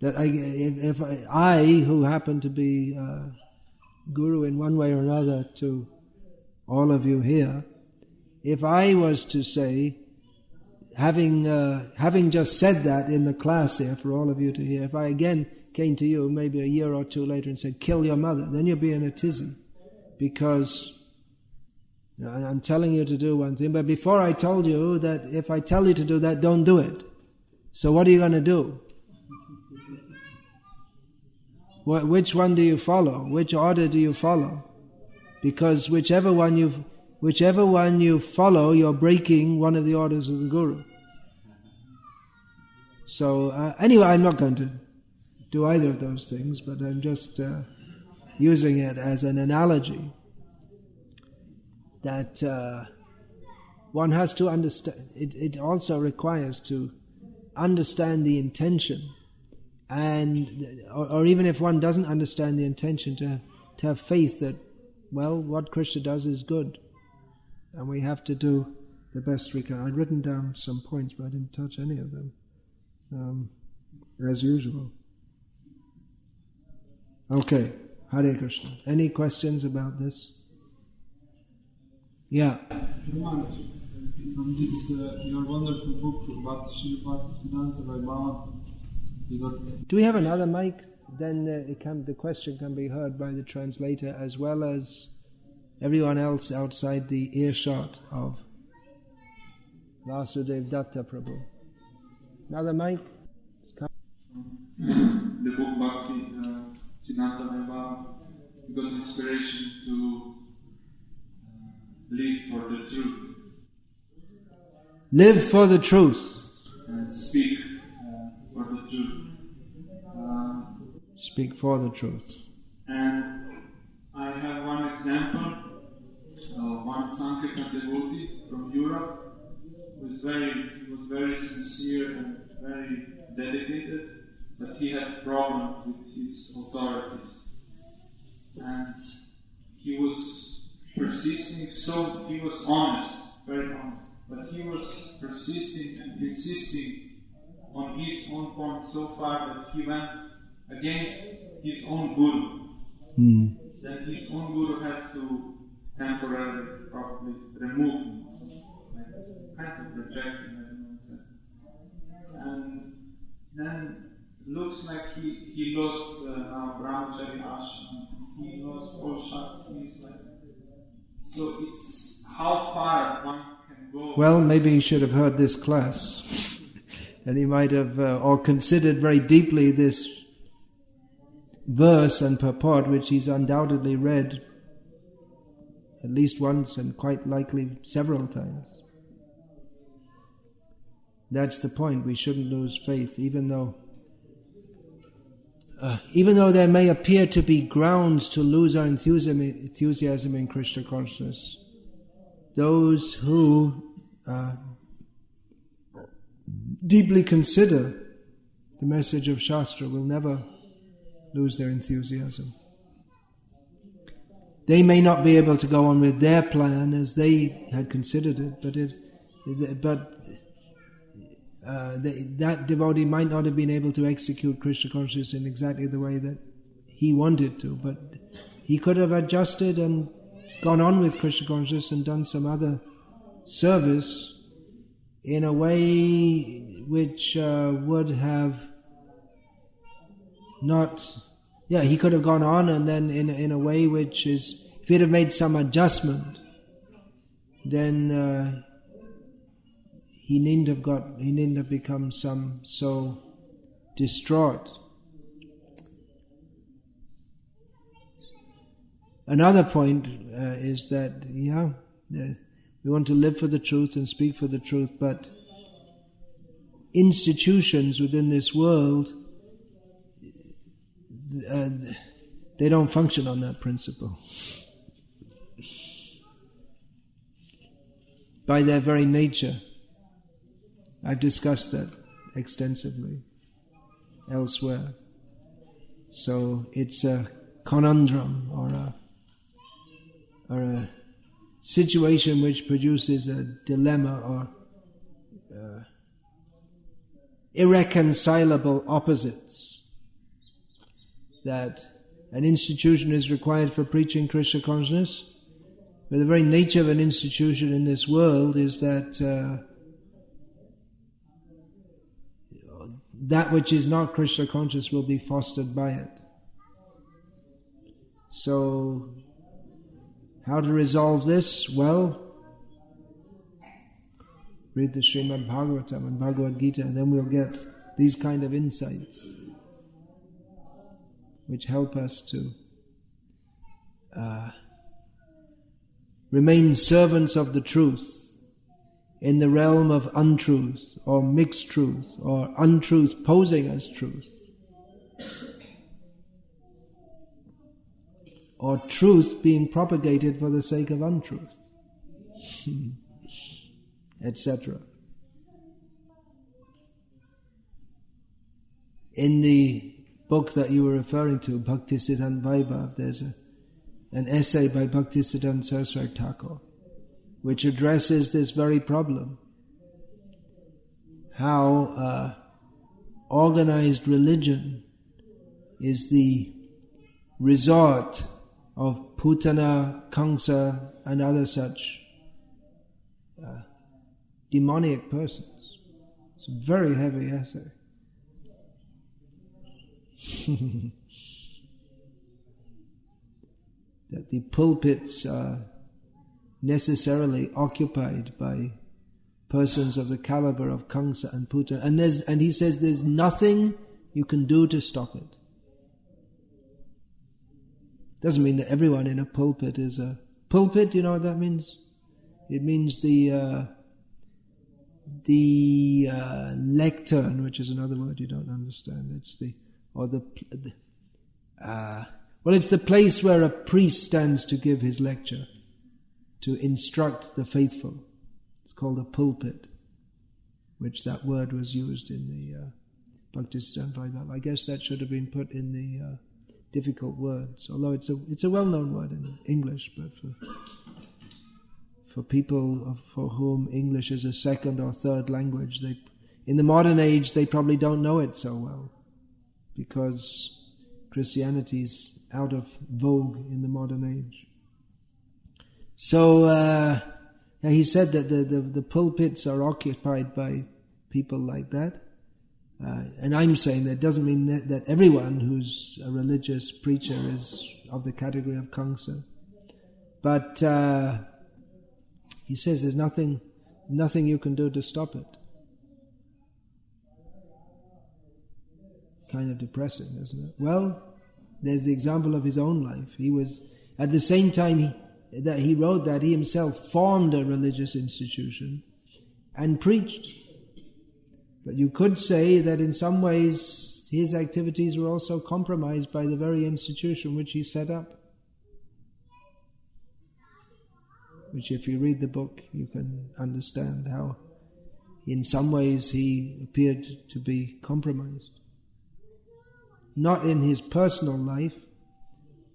That if I, who happen to be guru in one way or another to all of you here, if I was to say, having just said that in the class here for all of you to hear, if I again came to you maybe a year or two later and said, kill your mother, then you'd be in a tizzy, because I'm telling you to do one thing, but before I told you that if I tell you to do that, don't do it. So what are you going to do? Which one do you follow? Which order do you follow? Because whichever one you follow, you're breaking one of the orders of the Guru. So anyway, I'm not going to do either of those things, but I'm just using it as an analogy that one has to understand. It also requires to understand the intention, and or even if one doesn't understand the intention, to have faith that, well, what Krishna does is good, and we have to do the best we can. I'd written down some points, but I didn't touch any of them, as usual. Okay, Hare Krishna. Any questions about this? Yeah. From this your wonderful book about Srila Siddhanta Vaibhava, do we have another mic? Then the question can be heard by the translator as well as everyone else outside the earshot of Vasudev Datta Prabhu. Another mic? The book Bhakti, Siddhanta Vaibhava, got inspiration to live for the truth. Live for the truth. And speak for the truth. Speak for the truth. And I have one example. One Sankirtan devotee from Europe was very sincere and very dedicated, but he had problems with his authorities. And he was persisting, so he was honest, very honest, but he was persisting and insisting on his own point so far that he went against his own guru. Then his own guru had to temporarily probably remove him, kind of reject him, and then looks like he lost now Brahmachari ashram, he lost all Shaktis, so it's how far one can go. Well, maybe he should have heard this class, and he might have or considered very deeply this verse and purport, which he's undoubtedly read at least once and quite likely several times. That's the point. We shouldn't lose faith, even though there may appear to be grounds to lose our enthusiasm in Krishna consciousness. Those who deeply consider the message of Shastra will never lose their enthusiasm. they may not be able to go on with their plan as they had considered it, that devotee might not have been able to execute Krishna consciousness in exactly the way that he wanted to, but he could have adjusted and gone on with Krishna consciousness and done some other service in a way which would have not... Yeah, he could have gone on and then in a way which is... If he'd have made some adjustment, then he needn't have become so distraught. Another point is that, we want to live for the truth and speak for the truth, but institutions within this world, they don't function on that principle. By their very nature. I've discussed that extensively elsewhere. So it's a conundrum or a situation which produces a dilemma or irreconcilable opposites. That an institution is required for preaching Krishna consciousness, but the very nature of an institution in this world is that that which is not Krishna conscious will be fostered by it. So, how to resolve this? Well, read the Srimad Bhagavatam and Bhagavad-gita, and then we'll get these kind of insights which help us to remain servants of the truth in the realm of untruth or mixed truth or untruth posing as truth, or truth being propagated for the sake of untruth, etc. In the book that you were referring to, Bhaktisiddhanta Vaibhav, there's an essay by Bhaktisiddhanta Saraswati Thakur which addresses this very problem. How organized religion is the resort of Putana, Kamsa and other such demoniac persons. It's a very heavy essay. That the pulpits are necessarily occupied by persons of the caliber of Kamsa and Putana, and he says there's nothing you can do to stop it. Doesn't mean that everyone in a pulpit is a pulpit. You know what that means? It means the lectern, which is another word you don't understand. It's it's the place where a priest stands to give his lecture, to instruct the faithful. It's called a pulpit, which that word was used in the Bhaktisiddhanta Vaibhav. I guess that should have been put in the difficult words, although it's a well-known word in English, but for people for whom English is a second or third language, in the modern age they probably don't know it so well, because Christianity's out of vogue in the modern age. So he said that the pulpits are occupied by people like that. And I'm saying that doesn't mean that everyone who's a religious preacher is of the category of Kamsa. But he says there's nothing you can do to stop it. Kind of depressing, isn't it? Well, there's the example of his own life. He was, at the same time that he wrote that, he himself formed a religious institution and preached. But you could say that in some ways his activities were also compromised by the very institution which he set up. Which, if you read the book, you can understand how in some ways he appeared to be compromised. Not in his personal life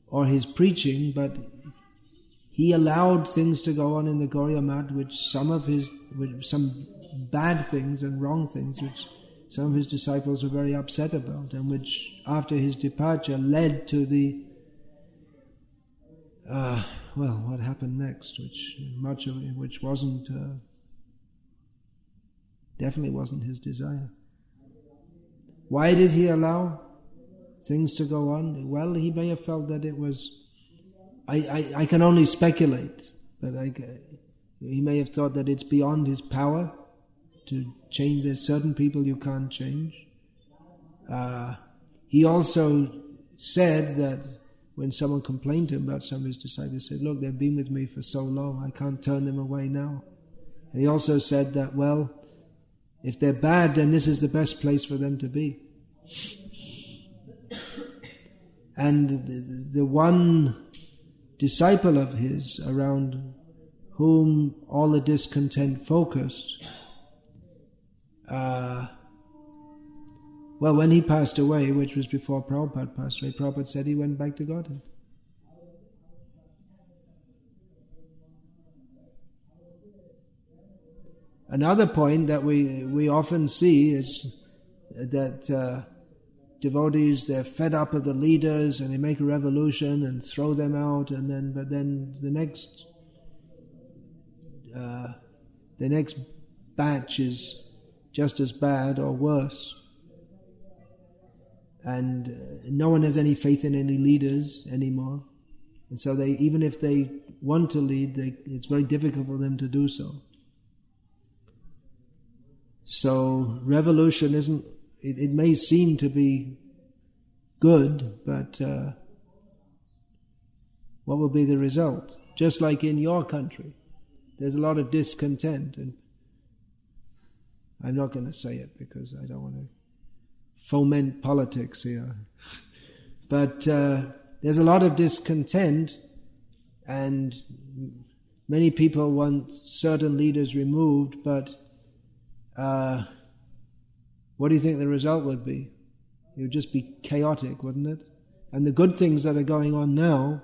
or his preaching, but he allowed things to go on in the Gauriya Math, which some bad things and wrong things, which some of his disciples were very upset about, and which after his departure led to the what happened next, which much of it, which wasn't definitely wasn't his desire. Why did he allow things to go on? Well, he may have felt that it was. I can only speculate, but he may have thought that it's beyond his power to change. There's certain people you can't change. He also said that when someone complained to him about some of his disciples, he said, look, they've been with me for so long, I can't turn them away now. And he also said that, well, if they're bad, then this is the best place for them to be. And the one disciple of his around whom all the discontent focused, when he passed away, which was before Prabhupada passed away, Prabhupada said he went back to Godhead. Another point that we often see is that devotees, they're fed up of the leaders and they make a revolution and throw them out, but then the next batch is just as bad or worse. And no one has any faith in any leaders anymore. And so even if they want to lead, it's very difficult for them to do so. So revolution isn't, it may seem to be good, but what will be the result? Just like in your country, there's a lot of discontent, and I'm not going to say it because I don't want to foment politics here. But there's a lot of discontent, and many people want certain leaders removed, but what do you think the result would be? It would just be chaotic, wouldn't it? And the good things that are going on now,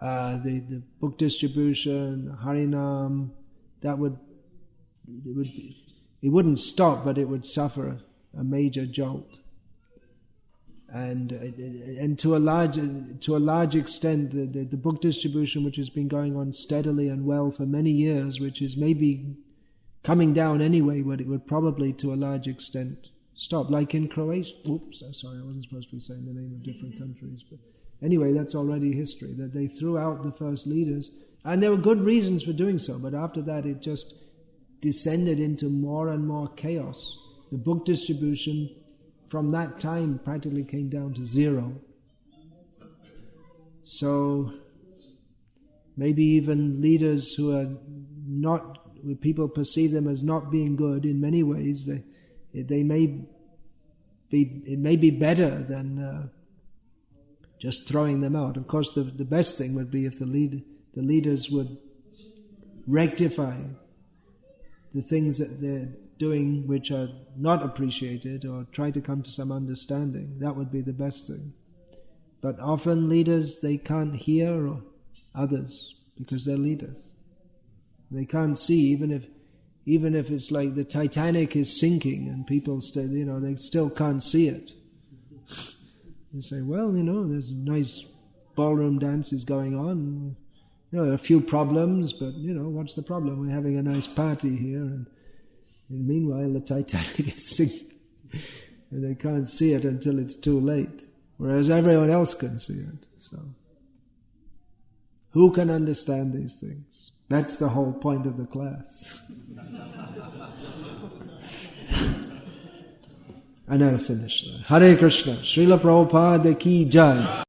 the book distribution, Harinam, it wouldn't stop, but it would suffer a major jolt. And to a large extent, the book distribution, which has been going on steadily and well for many years, which is maybe coming down anyway, but it would probably to a large extent stop. Like in Croatia. Oops, sorry, I wasn't supposed to be saying the name of different countries. But anyway, that's already history, that they threw out the first leaders. And there were good reasons for doing so, but after that it just descended into more and more chaos. The book distribution from that time practically came down to zero. So maybe even leaders who are not, people perceive them as not being good in many ways, it may be better than just throwing them out. Of course, the best thing would be if the leaders would rectify the things that they're doing which are not appreciated, or try to come to some understanding. That would be the best thing. But often leaders, they can't hear others because they're leaders. They can't see, even if it's like the Titanic is sinking and people still, they still can't see it. They say, well, there's nice ballroom dances going on. There are a few problems, but what's the problem? We're having a nice party here, and meanwhile the Titanic is sinking, and they can't see it until it's too late, whereas everyone else can see it. So, who can understand these things? That's the whole point of the class. And I'll finish there. Hare Krishna. Srila Prabhupada ki jai.